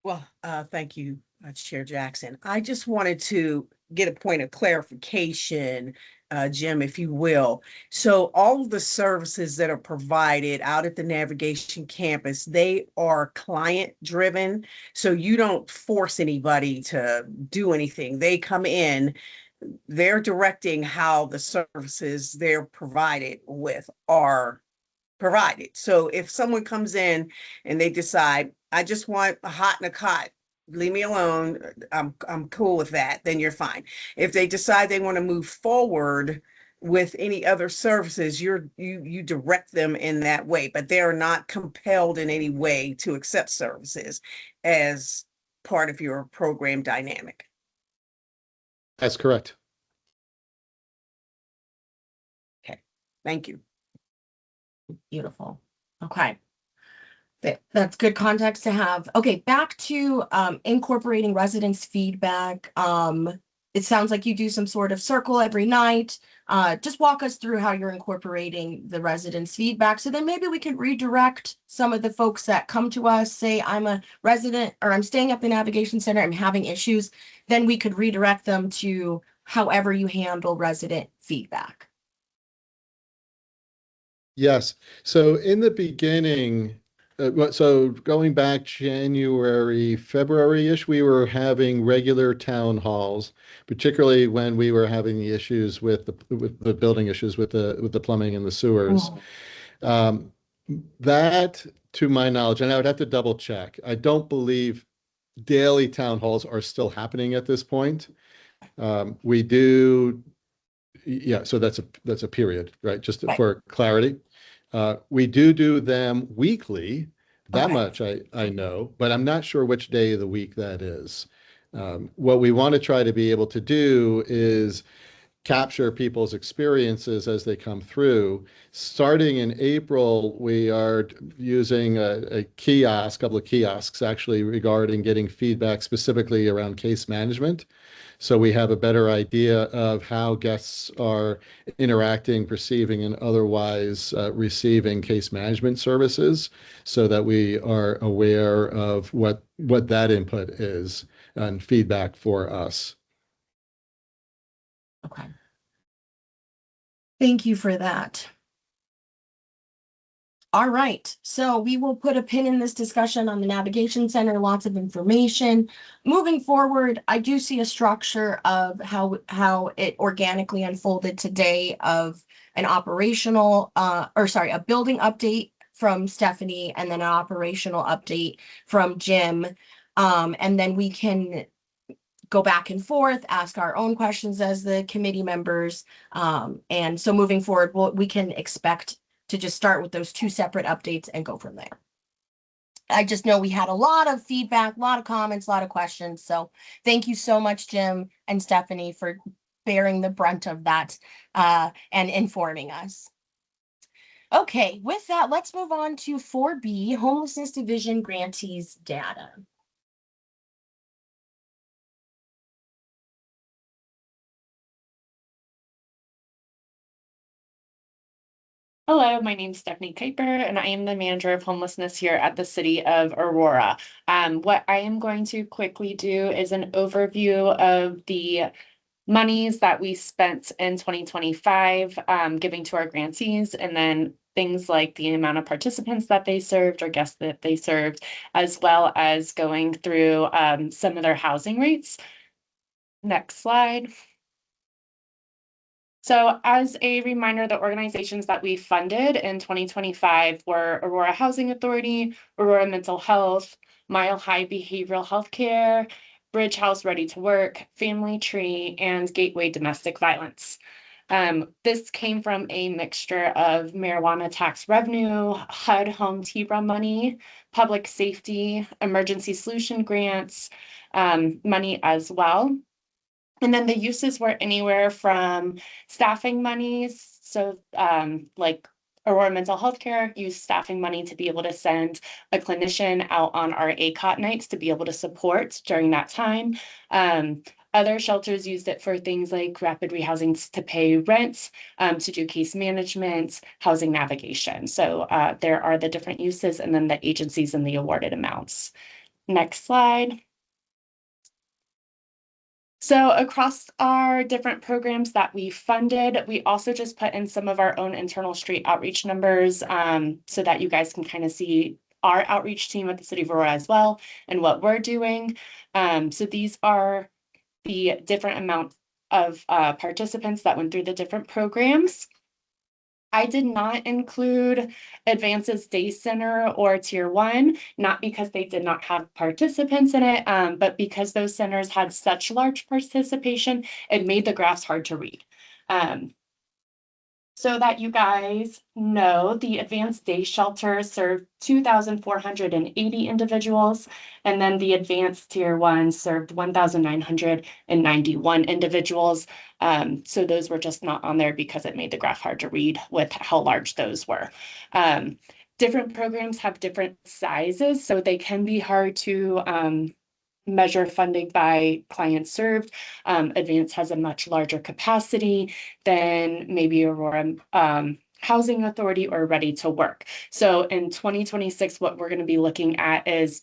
Well, thank you, Chair Jackson. I just wanted to get a point of clarification, Jim, if you will. So all of the services that are provided out at the navigation campus, they are client driven. So you don't force anybody to do anything. They come in, they're directing how the services they're provided with are provided. So if someone comes in and they decide, I just want a hot and a cot, leave me alone, I'm cool with that, then you're fine. If they decide they want to move forward with any other services, you direct them in that way, but they are not compelled in any way to accept services as part of your program dynamic. That's correct. Okay, thank you. Beautiful. Okay. That's good context to have. Okay, back to incorporating residents' feedback. It sounds like you do some sort of circle every night. Just walk us through how you're incorporating the residents' feedback. So then maybe we could redirect some of the folks that come to us, say I'm a resident or I'm staying at the navigation center, I'm having issues. Then we could redirect them to however you handle resident feedback. Yes. So in the beginning, So going back January, February-ish, we were having regular town halls, particularly when we were having the issues with the building issues with the plumbing and the sewers. Um, that, to my knowledge, and I would have to double check, I don't believe daily town halls are still happening at this point. We do, yeah, so that's a period, right? Just Right. for clarity. We do them weekly. That Okay. much I know, but I'm not sure which day of the week that is. What we want to try to be able to do is capture people's experiences as they come through. Starting in April, we are using a kiosk, couple of kiosks actually, regarding getting feedback specifically around case management. So we have a better idea of how guests are interacting, perceiving, and otherwise receiving case management services, so that we are aware of what that input is and feedback for us. Okay. Thank you for that. All right, so we will put a pin in this discussion on the navigation center, lots of information. Moving forward, I do see a structure of how it organically unfolded today of an operational, a building update from Stephanie and then an operational update from Jim. And then we can go back and forth, ask our own questions as the committee members. And so moving forward, we can expect to just start with those two separate updates and go from there. I just know we had a lot of feedback, a lot of comments, a lot of questions. So thank you so much, Jim and Stephanie, for bearing the brunt of that and informing us. Okay, with that, let's move on to 4B, Homelessness Division Grantees Data. Hello, my name is Stephanie Kuiper, and I am the manager of homelessness here at the city of Aurora. What I am going to quickly do is an overview of the monies that we spent in 2025, giving to our grantees, and then things like the amount of participants that they served or guests that they served, as well as going through some of their housing rates. Next slide. So as a reminder, the organizations that we funded in 2025 were Aurora Housing Authority, Aurora Mental Health, Mile High Behavioral Health Care, Bridge House Ready to Work, Family Tree, and Gateway Domestic Violence. This came from a mixture of marijuana tax revenue, HUD home TIBRA money, public safety, emergency solution grants, money as well. And then the uses were anywhere from staffing monies. So like Aurora Mental Health Care used staffing money to be able to send a clinician out on our ACOT nights to be able to support during that time. Other shelters used it for things like rapid rehousing to pay rent, to do case management, housing navigation. So there are the different uses and then the agencies and the awarded amounts. Next slide. So across our different programs that we funded, we also just put in some of our own internal street outreach numbers so that you guys can kind of see our outreach team at the City of Aurora as well and what we're doing. So these are the different amount of participants that went through the different programs. I did not include Advances Day Center or Tier 1, not because they did not have participants in it, but because those centers had such large participation, it made the graphs hard to read. So that you guys know, the Advanced Day Shelter served 2,480 individuals, and then the Advanced Tier 1 served 1,991 individuals. So those were just not on there because it made the graph hard to read with how large those were. Different programs have different sizes, so they can be hard to measure funding by clients served. Advance has a much larger capacity than maybe Aurora Housing Authority or Ready to Work. So in 2026, what we're going to be looking at is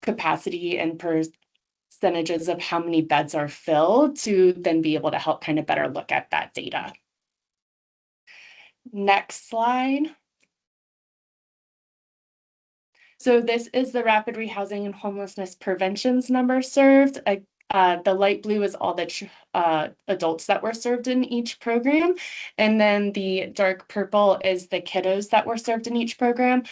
capacity and percentages of how many beds are filled to then be able to help kind of better look at that data. Next slide. So this is the rapid rehousing and homelessness prevention's number served. The light blue is all the adults that were served in each program. And then the dark purple is the kiddos that were served in each program.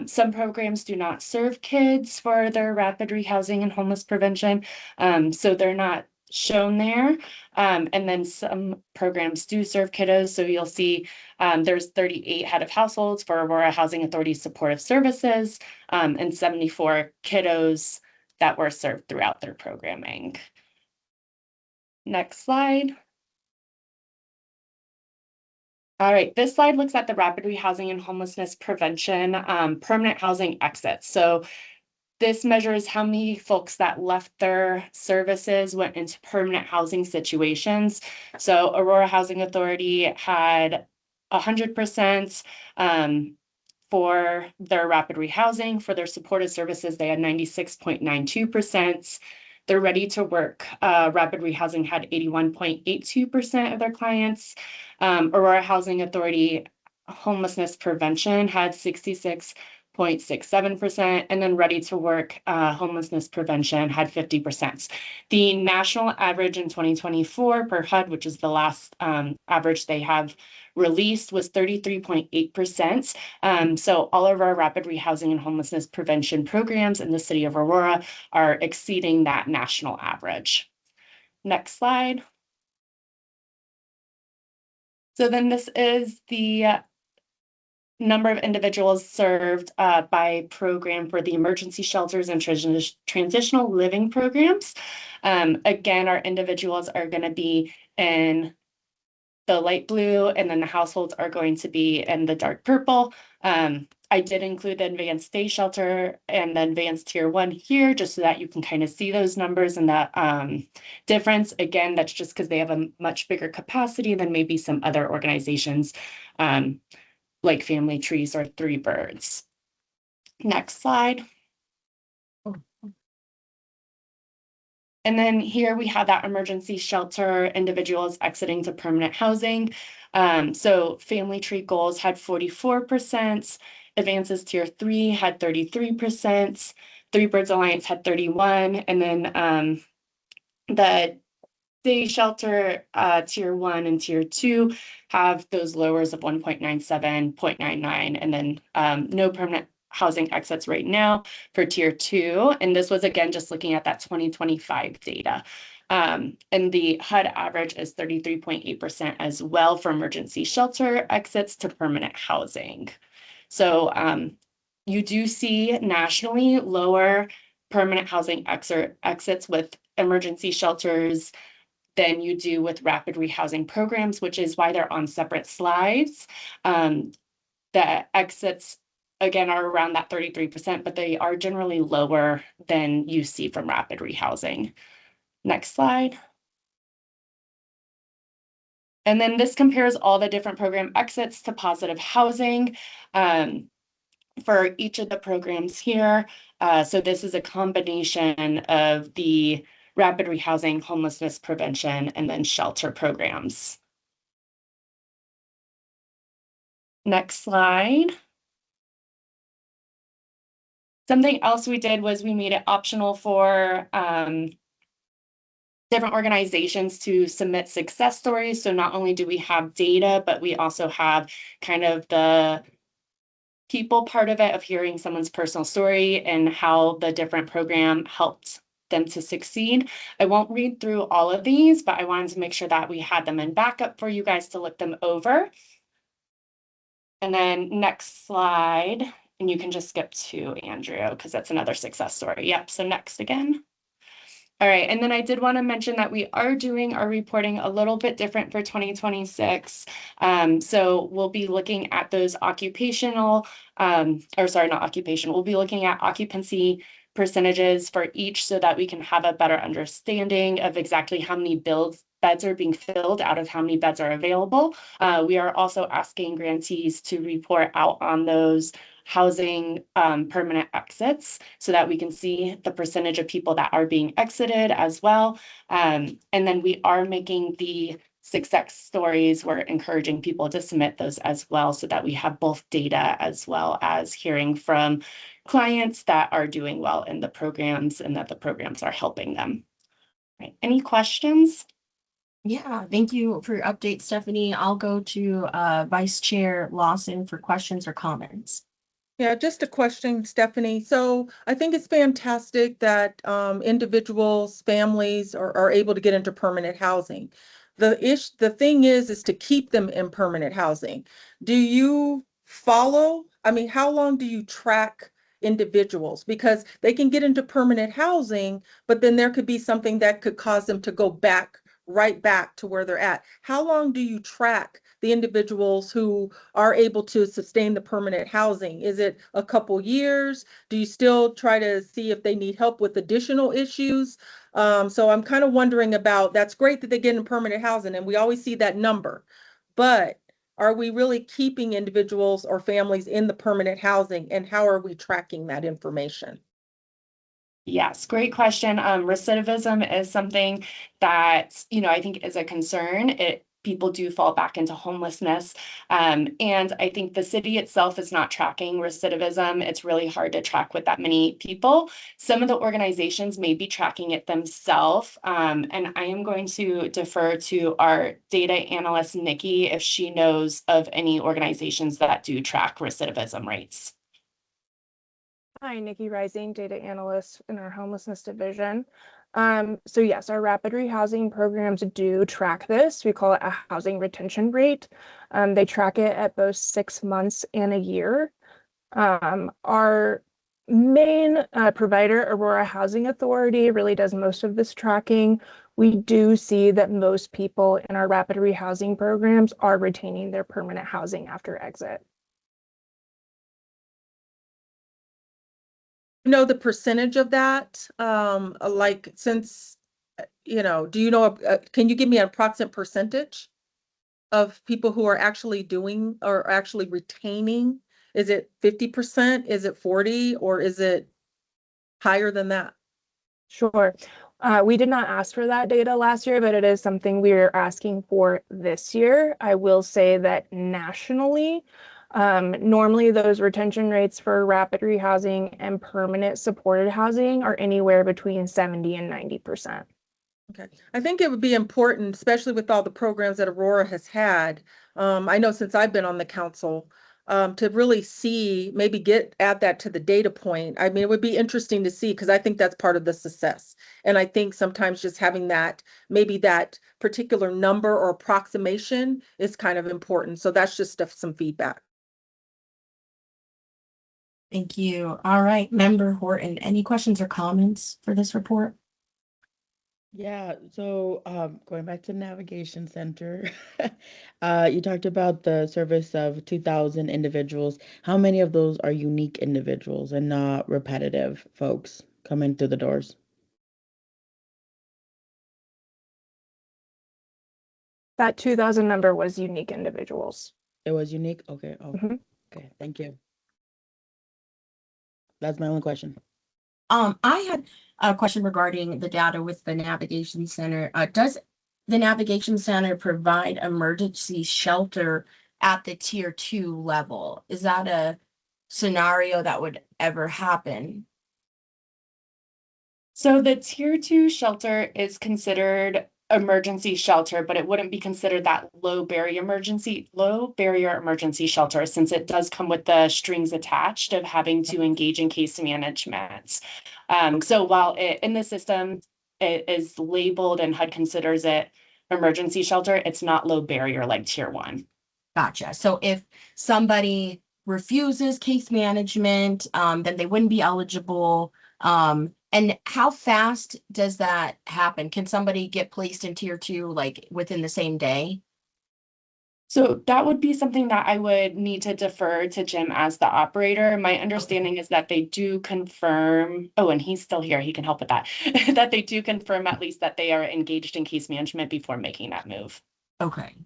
Some programs do not serve kids for their rapid rehousing and homeless prevention. So they're not shown there. And then some programs do serve kiddos. So you'll see there's 38 head of households for Aurora Housing Authority supportive services, and 74 kiddos that were served throughout their programming. Next slide. All right, this slide looks at the rapid rehousing and homelessness prevention permanent housing exits. So this measures how many folks that left their services went into permanent housing situations. So Aurora Housing Authority had 100%. For their rapid rehousing. For their supportive services, they had 96.92%. Their ready to work rapid rehousing had 81.82% of their clients. Aurora Housing Authority homelessness prevention had 66.67%, and then ready to work homelessness prevention had 50%. The national average in 2024 per HUD, which is the last average they have released, was 33.8%. So all of our rapid rehousing and homelessness prevention programs in the city of Aurora are exceeding that national average. Next slide. So then this is the number of individuals served by program for the emergency shelters and transitional living programs. Again, our individuals are going to be in the light blue, and then the households are going to be in the dark purple. I did include the advanced day shelter and the advanced tier 1 here, just so that you can kind of see those numbers and that difference. Again, that's just because they have a much bigger capacity than maybe some other organizations like Family Trees or Three Birds. Next slide. And then here we have that emergency shelter individuals exiting to permanent housing. So Family Tree Goals had 44%, Advances Tier 3 had 33%, Three Birds Alliance had 31%, and then the day shelter Tier 1 and Tier 2 have those lowers of 1.97, 0.99, and then no permanent housing exits right now for Tier 2. And this was, again, just looking at that 2025 data. And the HUD average is 33.8% as well for emergency shelter exits to permanent housing. So you do see nationally lower permanent housing exits with emergency shelters than you do with rapid rehousing programs, which is why they're on separate slides. The exits, again, are around that 33%, but they are generally lower than you see from rapid rehousing. Next slide. And then this compares all the different program exits to positive housing for each of the programs here. So this is a combination of the rapid rehousing, homelessness prevention, and then shelter programs. Next slide. Something else we did was we made it optional for different organizations to submit success stories. So not only do we have data, but we also have kind of the people part of it, of hearing someone's personal story and how the different program helped them to succeed. I won't read through all of these, but I wanted to make sure that we had them in backup for you guys to look them over. And then next slide, and you can just skip to Andrew because that's another success story. Yep, so next again. All right, and then I did want to mention that we are doing our reporting a little bit different for 2026. So we'll be looking at those occupational, we'll be looking at occupancy percentages for each so that we can have a better understanding of exactly how many beds are being filled out of how many beds are available. We are also asking grantees to report out on those housing permanent exits so that we can see the percentage of people that are being exited as well. And then we are making the success stories, we're encouraging people to submit those as well so that we have both data as well as hearing from clients that are doing well in the programs and that the programs are helping them. Right. Any questions? Yeah, thank you for your update, Stephanie. I'll go to Vice Chair Lawson for questions or comments. Yeah, just a question, Stephanie. So I think it's fantastic that individuals, families are able to get into permanent housing. The thing is to keep them in permanent housing. Do you follow? I mean, how long do you track individuals? Because they can get into permanent housing, but then there could be something that could cause them to go right back to where they're at. How long do you track the individuals who are able to sustain the permanent housing? Is it a couple years? Do you still try to see if they need help with additional issues? So I'm kind of wondering about, that's great that they get in permanent housing and we always see that number, but are we really keeping individuals or families in the permanent housing, and how are we tracking that information? Yes, great question. Recidivism is something that, I think is a concern. People do fall back into homelessness. And I think the city itself is not tracking recidivism. It's really hard to track with that many people. Some of the organizations may be tracking it themselves. And I am going to defer to our data analyst, Nikki, if she knows of any organizations that do track recidivism rates. Hi, Nikki Rising, data analyst in our homelessness division. So yes, our rapid rehousing programs do track this. We call it a housing retention rate. They track it at both 6 months and a year. Our main provider, Aurora Housing Authority, really does most of this tracking. We do see that most people in our rapid rehousing programs are retaining their permanent housing after exit. Know the percentage of that? Like since, do you know, can you give me an approximate percentage of people who are actually doing or actually retaining? Is it 50%? Is it 40? Or is it higher than that? Sure. We did not ask for that data last year, but it is something we are asking for this year. I will say that nationally, normally those retention rates for rapid rehousing and permanent supported housing are anywhere between 70 and 90%. Okay. I think it would be important, especially with all the programs that Aurora has had. I know since I've been on the council, to really see, maybe add that to the data point. I mean, it would be interesting to see, because I think that's part of the success. And I think sometimes just having that, maybe that particular number or approximation is kind of important. So that's just some feedback. Thank you. All right, Member Horton, any questions or comments for this report? Yeah, so going back to Navigation Center, you talked about the service of 2,000 individuals. How many of those are unique individuals and not repetitive folks coming through the doors? That 2,000 number was unique individuals. It was unique? Okay. Oh, okay. Thank you. That's my only question. I had a question regarding the data with the Navigation Center. Does the Navigation Center provide emergency shelter at the tier 2 level? Is that a scenario that would ever happen? So the tier 2 shelter is considered emergency shelter, but it wouldn't be considered that low barrier emergency shelter, since it does come with the strings attached of having to engage in case management. So while in the system it is labeled and HUD considers it emergency shelter, it's not low barrier like tier 1. Gotcha. So if somebody refuses case management, then they wouldn't be eligible. And how fast does that happen? Can somebody get placed in tier 2 like within the same day? So that would be something that I would need to defer to Jim as the operator. My understanding is that they do confirm, and he's still here, he can help with that, that they do confirm at least that they are engaged in case management before making that move. Okay.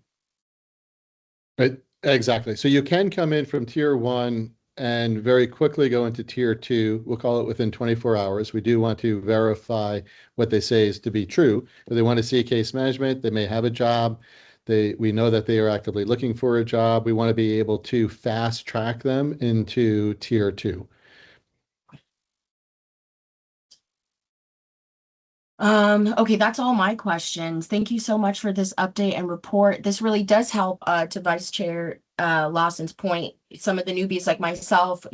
Right, exactly. So you can come in from tier 1 and very quickly go into tier 2. We'll call it within 24 hours. We do want to verify what they say is to be true. If they want to see case management, they may have a job. we know that they are actively looking for a job. We want to be able to fast track them into tier 2. Okay, that's all my questions. Thank you so much for this update and report. This really does help to Vice Chair Lawson's point, some of the newbies like myself,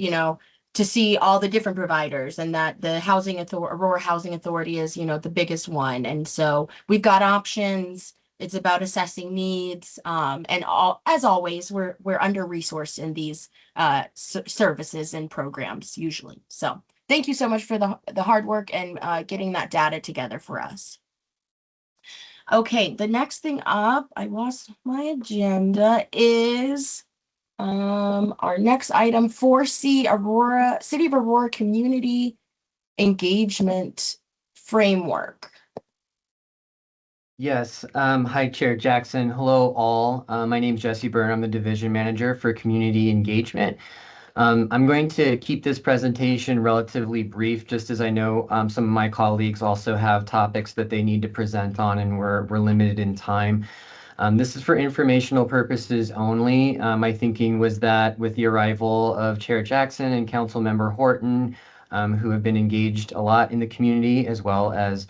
to see all the different providers and that the Aurora Housing Authority is, the biggest one. And so we've got options. It's about assessing needs. And as always, we're under-resourced in these services and programs usually. So thank you so much for the hard work and getting that data together for us. Okay, the next thing up, I lost my agenda, is our next item, 4C, City of Aurora Community Engagement Framework. Yes. Hi, Chair Jackson. Hello, all. My name is Jesse Byrne. I'm the Division Manager for Community Engagement. I'm going to keep this presentation relatively brief, just as I know some of my colleagues also have topics that they need to present on, and we're limited in time. This is for informational purposes only. My thinking was that with the arrival of Chair Jackson and Councilmember Horton, who have been engaged a lot in the community, as well as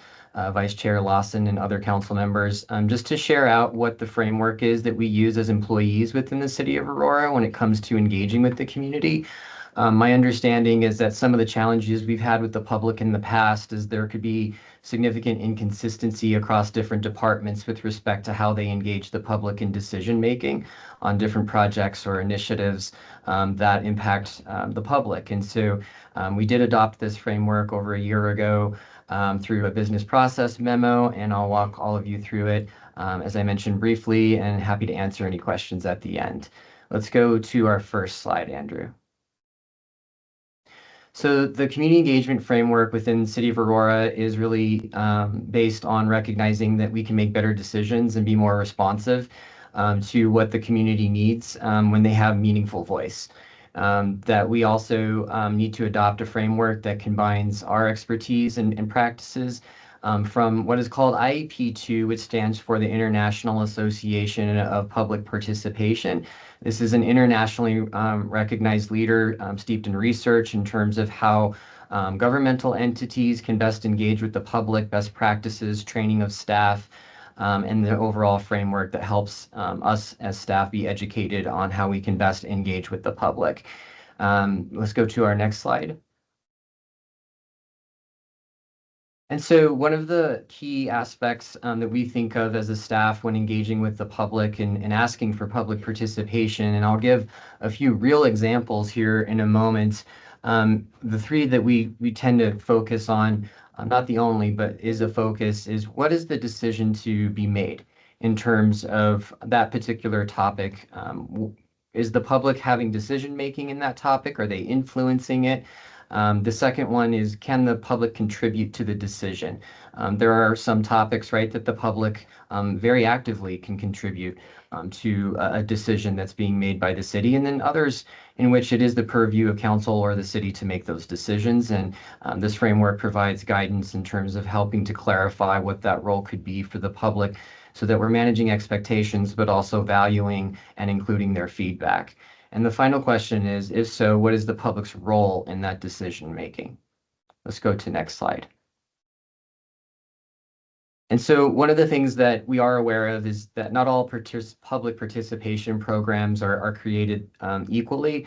Vice Chair Lawson and other council members, just to share out what the framework is that we use as employees within the city of Aurora when it comes to engaging with the community. My understanding is that some of the challenges we've had with the public in the past is there could be significant inconsistency across different departments with respect to how they engage the public in decision making on different projects or initiatives that impact the public. And so we did adopt this framework over a year ago through a business process memo, and I'll walk all of you through it, as I mentioned briefly, and happy to answer any questions at the end. Let's go to our first slide, Andrew. So the community engagement framework within the City of Aurora is really based on recognizing that we can make better decisions and be more responsive to what the community needs when they have meaningful voice. That we also need to adopt a framework that combines our expertise and practices from what is called IEP2, which stands for the International Association of Public Participation. This is an internationally recognized leader steeped in research in terms of how governmental entities can best engage with the public, best practices, training of staff, and the overall framework that helps us as staff be educated on how we can best engage with the public. Let's go to our next slide. And so one of the key aspects that we think of as a staff when engaging with the public and asking for public participation, and I'll give a few real examples here in a moment. The three that we tend to focus on, not the only, but is a focus, is what is the decision to be made in terms of that particular topic? Is the public having decision making in that topic? Are they influencing it? The second one is, can the public contribute to the decision? There are some topics, right, that the public very actively can contribute to a decision that's being made by the city, and then others in which it is the purview of council or the city to make those decisions. And this framework provides guidance in terms of helping to clarify what that role could be for the public, so that we're managing expectations, but also valuing and including their feedback. And the final question is, if so, what is the public's role in that decision making? Let's go to next slide. And so one of the things that we are aware of is that not all public participation programs are created equally.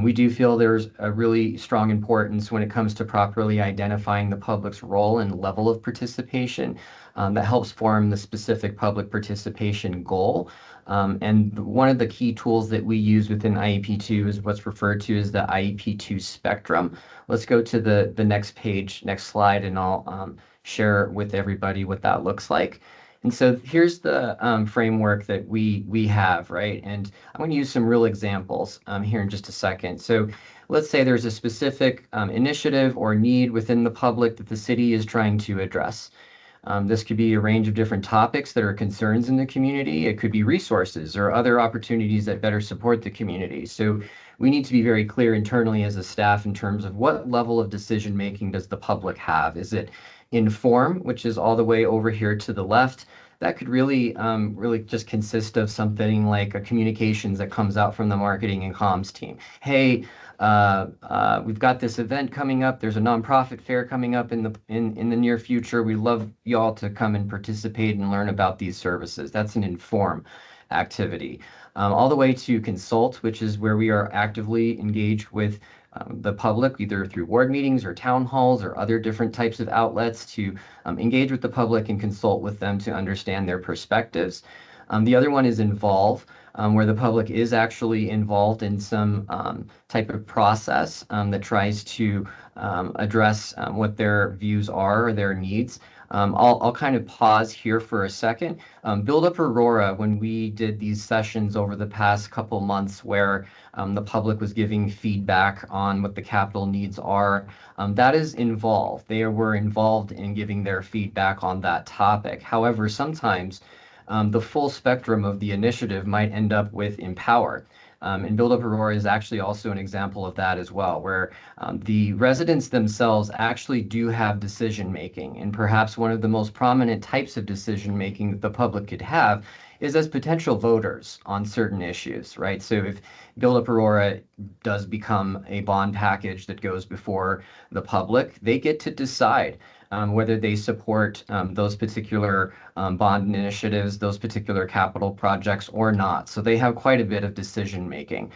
We do feel there's a really strong importance when it comes to properly identifying the public's role and level of participation that helps form the specific public participation goal. And one of the key tools that we use within IEP2 is what's referred to as the IEP2 spectrum. Let's go to the next page, next slide, and I'll share with everybody what that looks like. And so here's the framework that we have, right? And I'm going to use some real examples here in just a second. So let's say there's a specific initiative or need within the public that the city is trying to address. This could be a range of different topics that are concerns in the community. It could be resources or other opportunities that better support the community. So we need to be very clear internally as a staff in terms of what level of decision making does the public have. Is it in form, which is all the way over here to the left, that could really, really just consist of something like a communications that comes out from the marketing and comms team. Hey, we've got this event coming up. There's a nonprofit fair coming up in the near future. We'd love y'all to come and participate and learn about these services. That's an inform activity. All the way to consult, which is where we are actively engaged with the public, either through ward meetings or town halls or other different types of outlets to engage with the public and consult with them to understand their perspectives. The other one is involve, where the public is actually involved in some type of process that tries to address what their views are or their needs. I'll kind of pause here for a second. Build Up Aurora, when we did these sessions over the past couple months where the public was giving feedback on what the capital needs are, that is involved. They were involved in giving their feedback on that topic. However, sometimes the full spectrum of the initiative might end up with empower. And Build Up Aurora is actually also an example of that as well, where the residents themselves actually do have decision making. And perhaps one of the most prominent types of decision making that the public could have is as potential voters on certain issues, right? So if Build Up Aurora does become a bond package that goes before the public, they get to decide whether they support those particular bond initiatives, those particular capital projects or not. So they have quite a bit of decision making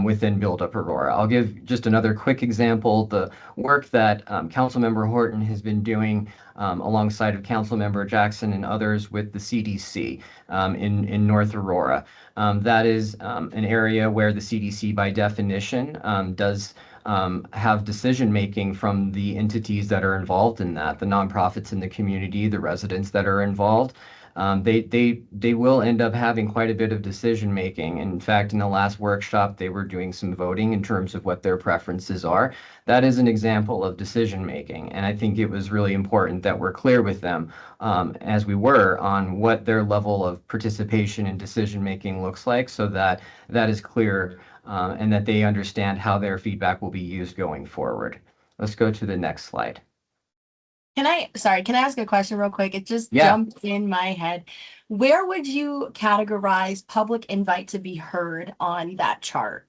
within Build Up Aurora. I'll give just another quick example. The work that Councilmember Horton has been doing alongside of Councilmember Jackson and others with the CDC in North Aurora. That is an area where the CDC by definition does have decision making from the entities that are involved in that, the nonprofits in the community, the residents that are involved. They will end up having quite a bit of decision making. In fact, in the last workshop, they were doing some voting in terms of what their preferences are. That is an example of decision making. And I think it was really important that we're clear with them, as we were, on what their level of participation and decision making looks like, so that that is clear and that they understand how their feedback will be used going forward. Let's go to the next slide. Can I ask a question real quick? It just Yeah. jumped in my head. Where would you categorize public invite to be heard on that chart?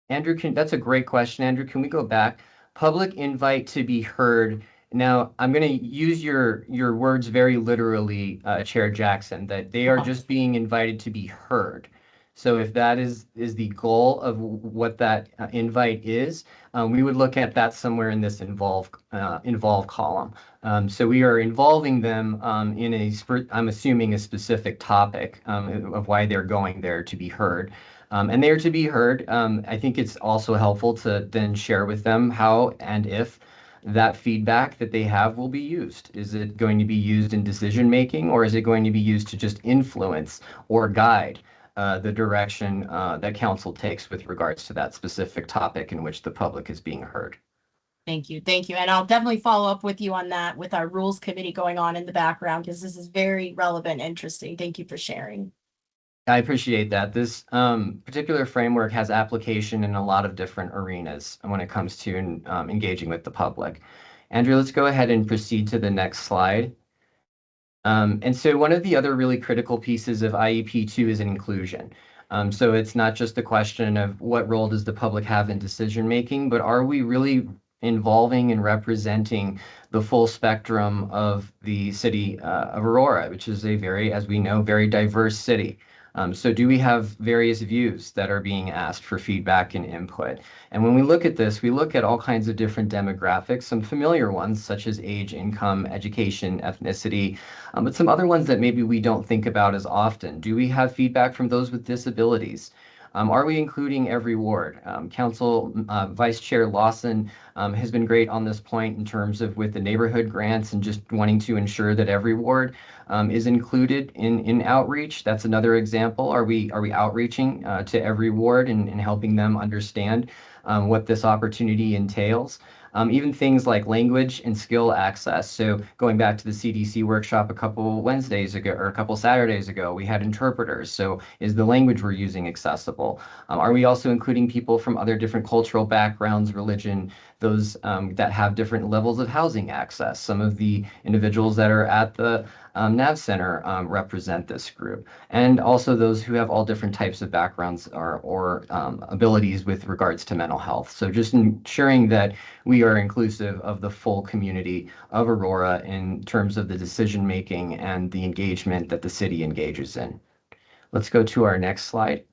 Andrew, that's a great question. Andrew, can we go back? Public invite to be heard. Now, I'm going to use your words very literally, Chair Jackson, that they are just being invited to be heard. So if that is the goal of what that invite is, we would look at that somewhere in this involve column. So we are involving them in I'm assuming a specific topic of why they're going there to be heard. And they are to be heard. I think it's also helpful to then share with them how and if that feedback that they have will be used. Is it going to be used in decision making, or is it going to be used to just influence or guide the direction that council takes with regards to that specific topic in which the public is being heard? Thank you. And I'll definitely follow up with you on that with our rules committee going on in the background, because this is very relevant, interesting. Thank you for sharing. I appreciate that. This particular framework has application in a lot of different arenas when it comes to engaging with the public. Andrew, let's go ahead and proceed to the next slide. And so one of the other really critical pieces of IEP2 is inclusion. So it's not just the question of what role does the public have in decision making, but are we really involving and representing the full spectrum of the city of Aurora, which is a very, as we know, very diverse city. So do we have various views that are being asked for feedback and input? And when we look at this, we look at all kinds of different demographics, some familiar ones such as age, income, education, ethnicity, but some other ones that maybe we don't think about as often. Do we have feedback from those with disabilities? Are we including every ward? Council Vice Chair Lawson has been great on this point in terms of with the neighborhood grants and just wanting to ensure that every ward is included in outreach. That's another example. Are we outreaching to every ward and helping them understand what this opportunity entails? even things like language and skill access. So going back to the CDC workshop a couple Wednesdays ago or a couple Saturdays ago, we had interpreters. So is the language we're using accessible? Are we also including people from other different cultural backgrounds, religion, those that have different levels of housing access? Some of the individuals that are at the NAV Center represent this group, and also those who have all different types of backgrounds or abilities with regards to mental health. So just ensuring that we are inclusive of the full community of Aurora in terms of the decision making and the engagement that the city engages in. Let's go to our next slide.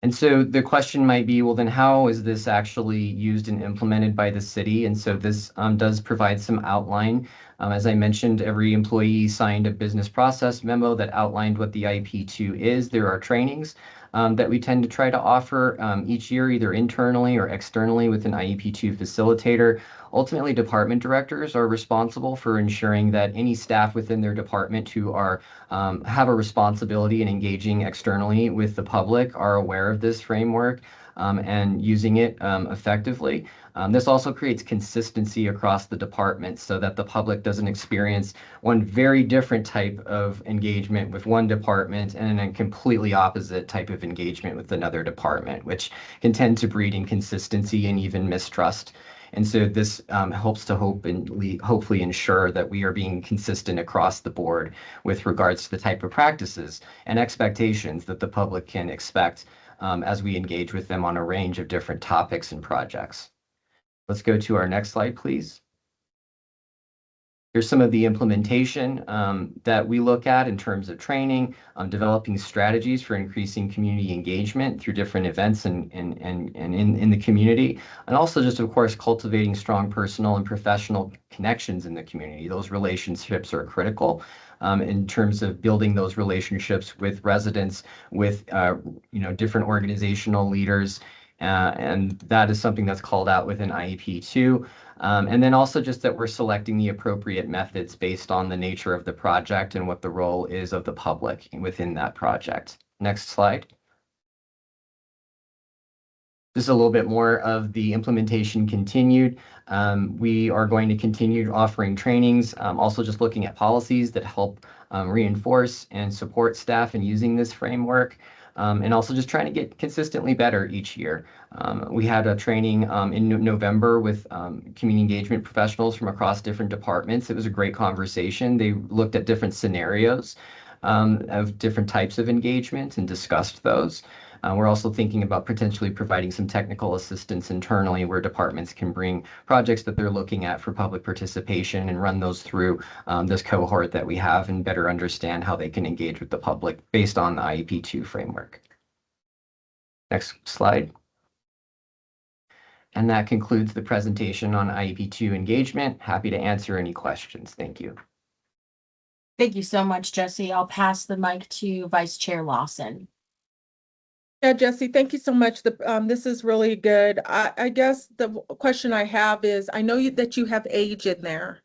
And so the question might be, well, then how is this actually used and implemented by the city? And so this does provide some outline. As I mentioned, every employee signed a business process memo that outlined what the IEP2 is. There are trainings that we tend to try to offer each year, either internally or externally with an IEP2 facilitator. Ultimately, department directors are responsible for ensuring that any staff within their department who are have a responsibility in engaging externally with the public are aware of this framework and using it effectively. This also creates consistency across the department so that the public doesn't experience one very different type of engagement with one department and a completely opposite type of engagement with another department, which can tend to breed inconsistency and even mistrust. And so this helps to hopefully ensure that we are being consistent across the board with regards to the type of practices and expectations that the public can expect as we engage with them on a range of different topics and projects. Let's go to our next slide, please. Here's some of the implementation that we look at in terms of training, developing strategies for increasing community engagement through different events and in the community, and also just, of course, cultivating strong personal and professional connections in the community. Those relationships are critical in terms of building those relationships with residents, with different organizational leaders, and that is something that's called out within IEP2. And then also just that we're selecting the appropriate methods based on the nature of the project and what the role is of the public within that project. Next slide. Just a little bit more of the implementation continued. We are going to continue offering trainings, also just looking at policies that help reinforce and support staff in using this framework. And also just trying to get consistently better each year. We had a training in November with community engagement professionals from across different departments. It was a great conversation. They looked at different scenarios of different types of engagement and discussed those. We're also thinking about potentially providing some technical assistance internally where departments can bring projects that they're looking at for public participation and run those through this cohort that we have and better understand how they can engage with the public based on the IEP2 framework. Next slide. And that concludes the presentation on IEP2 engagement. Happy to answer any questions. Thank you. Thank you so much, Jesse. I'll pass the mic to Vice Chair Lawson. Yeah, Jesse, thank you so much. This is really good. I guess the question I have is, I know that you have age in there.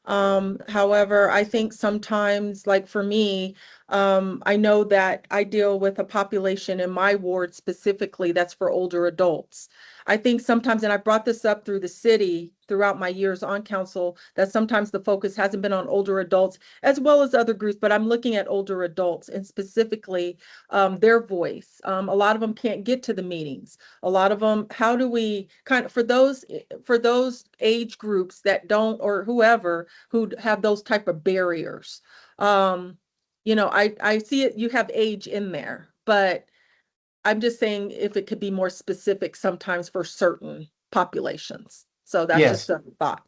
However, I think sometimes, like for me, I know that I deal with a population in my ward specifically that's for older adults. I think sometimes, and I brought this up through the city throughout my years on council, that sometimes the focus hasn't been on older adults as well as other groups, but I'm looking at older adults and specifically their voice. A lot of them can't get to the meetings. A lot of them, how do we kind of, for those age groups that don't, or whoever who have those type of barriers, I see it, you have age in there, but I'm just saying if it could be more specific sometimes for certain populations. So that's just a thought.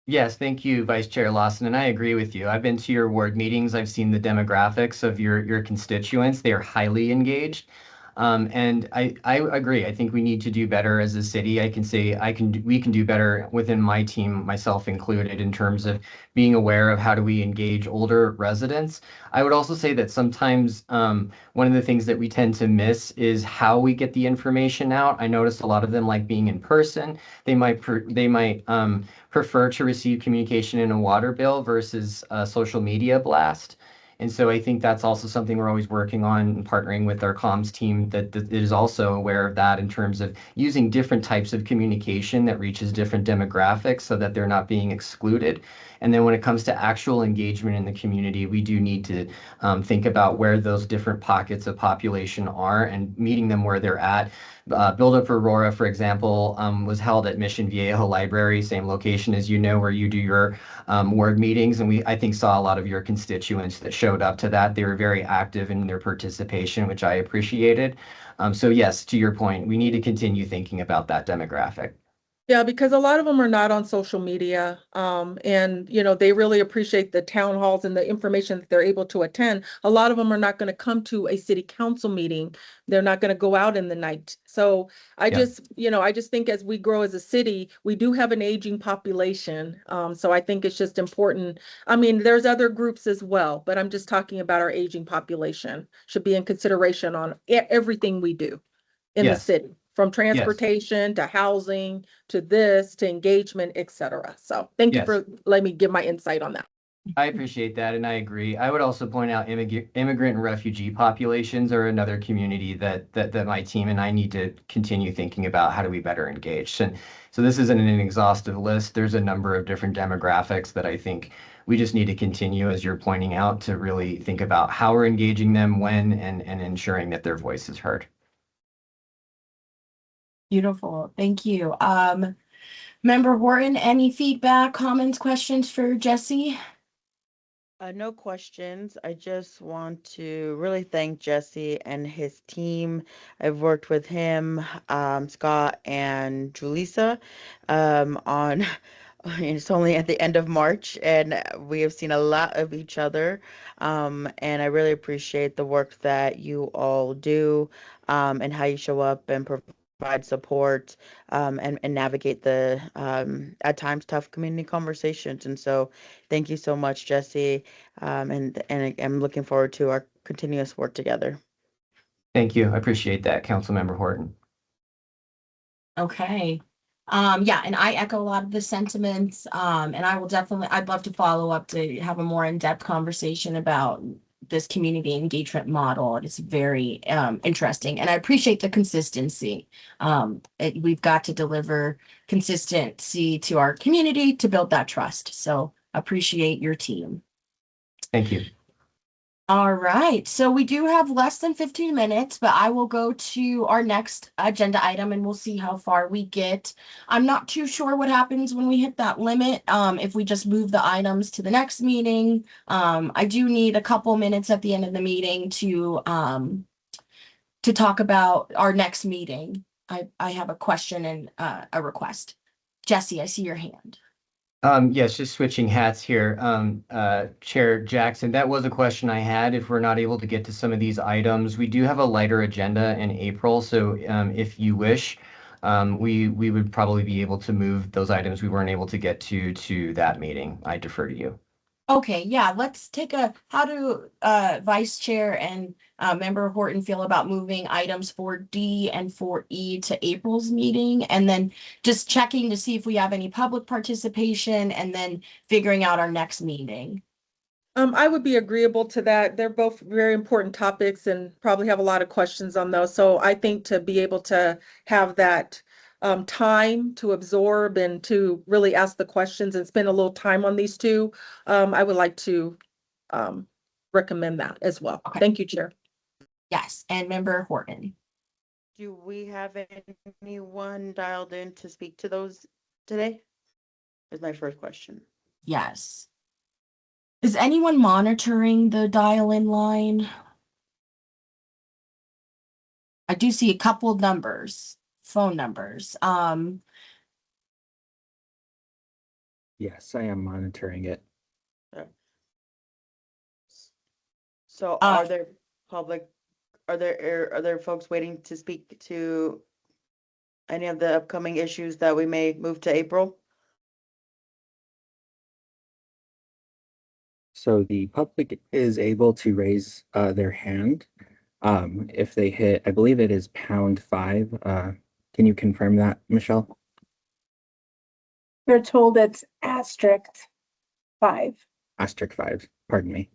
Yes, thank you, Vice Chair Lawson, and I agree with you. I've been to your ward meetings. I've seen the demographics of your constituents. They are highly engaged. And I agree. I think we need to do better as a city. I can say we can do better within my team, myself included, in terms of being aware of how do we engage older residents. I would also say that sometimes one of the things that we tend to miss is how we get the information out. I noticed a lot of them like being in person. They might prefer to receive communication in a water bill versus a social media blast. And so I think that's also something we're always working on and partnering with our comms team that is also aware of that in terms of using different types of communication that reaches different demographics so that they're not being excluded. And then when it comes to actual engagement in the community, we do need to think about where those different pockets of population are and meeting them where they're at. Build Up Aurora, for example, was held at Mission Viejo Library, same location as you know, where you do your ward meetings. And I think, saw a lot of your constituents that showed up to that. They were very active in their participation, which I appreciated. So yes, to your point, we need to continue thinking about that demographic. Yeah, because a lot of them are not on social media. And they really appreciate the town halls and the information that they're able to attend. A lot of them are not going to come to a city council meeting. They're not going to go out in the night. So I just think as we grow as a city, we do have an aging population. So I think it's just important. I mean, there's other groups as well, but I'm just talking about our aging population should be in consideration on everything we do in the city, from transportation to housing to this to engagement, etc. So thank you for letting me give my insight on that. I appreciate that, and I agree. I would also point out immigrant and refugee populations are another community that my team and I need to continue thinking about how do we better engage. And so this isn't an exhaustive list. There's a number of different demographics that I think we just need to continue, as you're pointing out, to really think about how we're engaging them, when, and ensuring that their voice is heard. Beautiful. Thank you. Member Horton, any feedback, comments, questions for Jesse? No questions. I just want to really thank Jesse and his team. I've worked with him, Scott and Julissa, on it's only at the end of March, and we have seen a lot of each other. And I really appreciate the work that you all do, and how you show up and provide support, and navigate the at times tough community conversations. And so thank you so much, Jesse. And I'm looking forward to our continuous work together. Thank you. I appreciate that, Councilmember Horton. Okay. Yeah, and I echo a lot of the sentiments. And I'd love to follow up to have a more in-depth conversation about this community engagement model. It's very interesting, and I appreciate the consistency. We've got to deliver consistency to our community to build that trust. So appreciate your team. Thank you. All right, so we do have less than 15 minutes, but I will go to our next agenda item and we'll see how far we get. I'm not too sure what happens when we hit that limit, if we just move the items to the next meeting. I do need a couple minutes at the end of the meeting to talk about our next meeting. I have a question and a request. Jesse, I see your hand. Yes, just switching hats here. Chair Jackson, that was a question I had. If we're not able to get to some of these items, we do have a lighter agenda in April. So if you wish, we would probably be able to move those items we weren't able to get to that meeting. I defer to you. Okay, yeah, let's take how do Vice Chair and Member Horton feel about moving items 4D and 4E to April's meeting, and then just checking to see if we have any public participation, and then figuring out our next meeting. I would be agreeable to that. They're both very important topics and probably have a lot of questions on those. So I think to be able to have that time to absorb and to really ask the questions and spend a little time on these two, I would like to recommend that as well. Okay. Thank you, Chair. Yes, and Member Horton. Do we have anyone dialed in to speak to those today? Is my first question. Yes. Is anyone monitoring the dial-in line? I do see a couple of numbers, phone numbers. Yes, I am monitoring it. So are there are there folks waiting to speak to any of the upcoming issues that we may move to April? So the public is able to raise their hand if they hit, I believe it is #5. Can you confirm that, Michelle? You're told it's *5. *5, pardon me.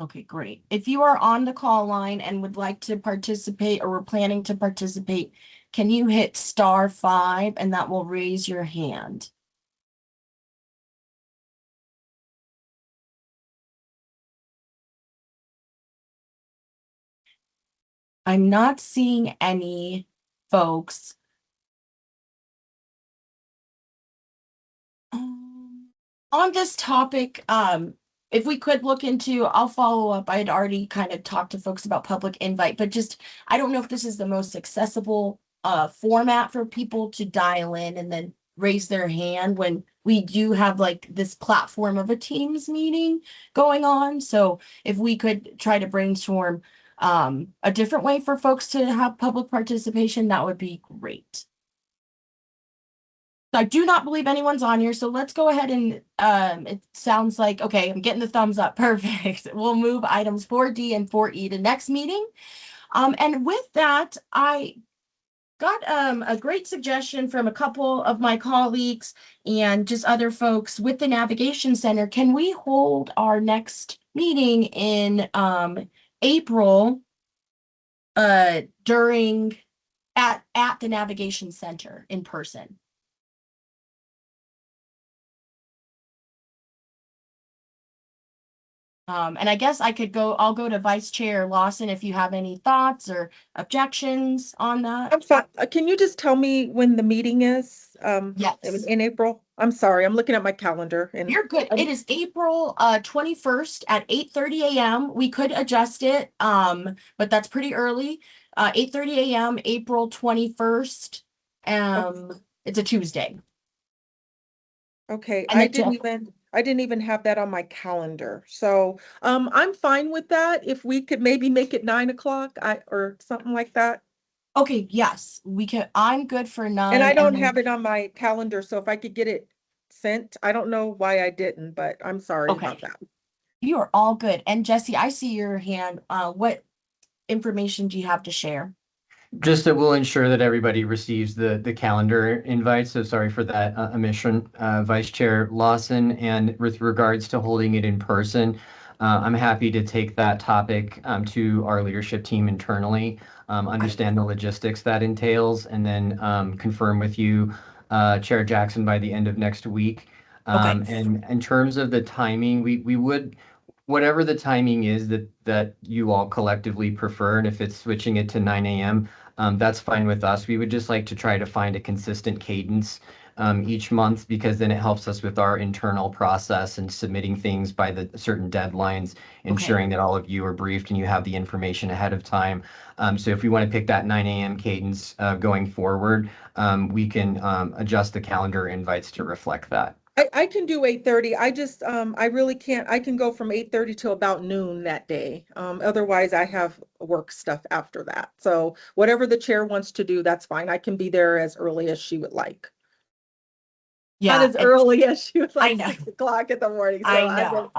Okay, great. If you are on the call line and would like to participate or were planning to participate, can you hit *5 and that will raise your hand? I'm not seeing any folks. On this topic, if we could look into, I'll follow up. I had already kind of talked to folks about public invite, but just, I don't know if this is the most accessible format for people to dial in and then raise their hand when we do have like this platform of a Teams meeting going on. So if we could try to brainstorm a different way for folks to have public participation, that would be great. I do not believe anyone's on here, so let's go ahead and it sounds like, okay, I'm getting the thumbs up. Perfect. We'll move items 4D and 4E to next meeting. And with that, I got a great suggestion from a couple of my colleagues and just other folks with the Navigation Center. Can we hold our next meeting in April during at the Navigation Center in person? And I guess I'll go to Vice Chair Lawson if you have any thoughts or objections on that. I'm fine. Can you just tell me when the meeting is? Yes. In April? I'm sorry, I'm looking at my calendar and You're good. It is April 21st at 8:30 a.m. We could adjust it, but that's pretty early. 8:30 a.m., April 21st. It's a Tuesday. okay, And I then didn't even have that on my calendar. So I'm fine with that. If we could maybe make it 9 o'clock or something like that. okay, yes, we can. I'm good for 9. And I don't then- have it on my calendar, so if I could get it sent, I don't know why I didn't, but I'm sorry Okay. about that. You are all good. And Jesse, I see your hand. What information do you have to share? Just that we'll ensure that everybody receives the calendar invite. So sorry for that omission, Vice Chair Lawson. And with regards to holding it in person, I'm happy to take that topic to our leadership team internally, understand the logistics that entails, and then confirm with you, Chair Jackson, by the end of next week. Okay. And in terms of the timing, we would, whatever the timing is that you all collectively prefer, and if it's switching it to 9 a.m., that's fine with us. We would just like to try to find a consistent cadence each month, because then it helps us with our internal process and submitting things by the certain deadlines, ensuring that all of you are briefed and you have the information ahead of time. So if we want to pick that 9 a.m. cadence going forward, we can adjust the calendar invites to reflect that. I can do 8:30. I just I really can't. I can go from 8:30 to about noon that day. Otherwise I have work stuff after that. So whatever the chair wants to do, that's fine. I can be there as early as she would like. Yeah, Not as early as she would like, I know. 6 o'clock in the morning. So I know.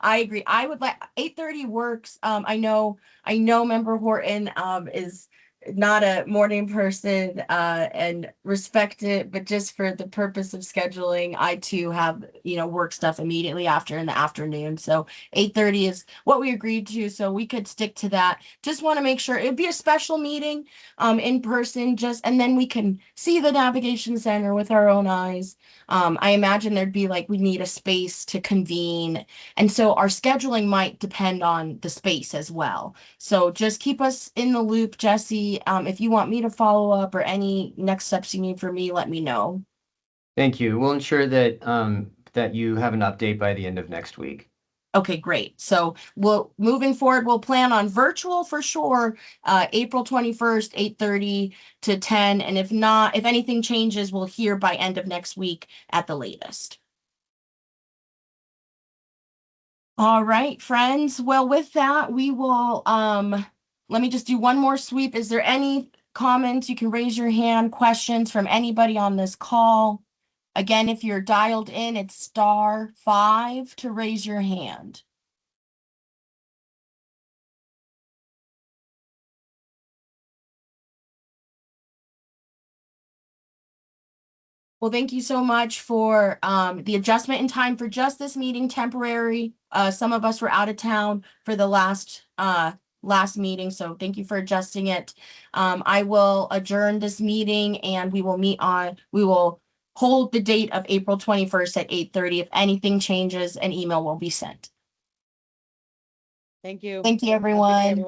I agree. I would like 8:30 works. I know Member Horton is not a morning person and respect it, but just for the purpose of scheduling, I too have, work stuff immediately after in the afternoon. So 8:30 is what we agreed to, so we could stick to that. Just want to make sure it'd be a special meeting in person, and then we can see the navigation center with our own eyes. I imagine we need a space to convene. And so our scheduling might depend on the space as well. So just keep us in the loop, Jesse. If you want me to follow up or any next steps you need from me, let me know. Thank you. We'll ensure that that you have an update by the end of next week. Okay, great. So moving forward, we'll plan on virtual for sure, April 21st, 8:30 to 10. And if not, if anything changes, we'll hear by end of next week at the latest. All right, friends. Well, with that, we will, let me just do one more sweep. Is there any comments? You can raise your hand, questions from anybody on this call. Again, if you're dialed in, it's *5 to raise your hand. Well, thank you so much for the adjustment in time for just this meeting, temporary. Some of us were out of town for the last meeting, so thank you for adjusting it. I will adjourn this meeting and we will hold the date of April 21st at 8:30. If anything changes, an email will be sent. Thank you. Thank you, Have a good day, everyone. everyone.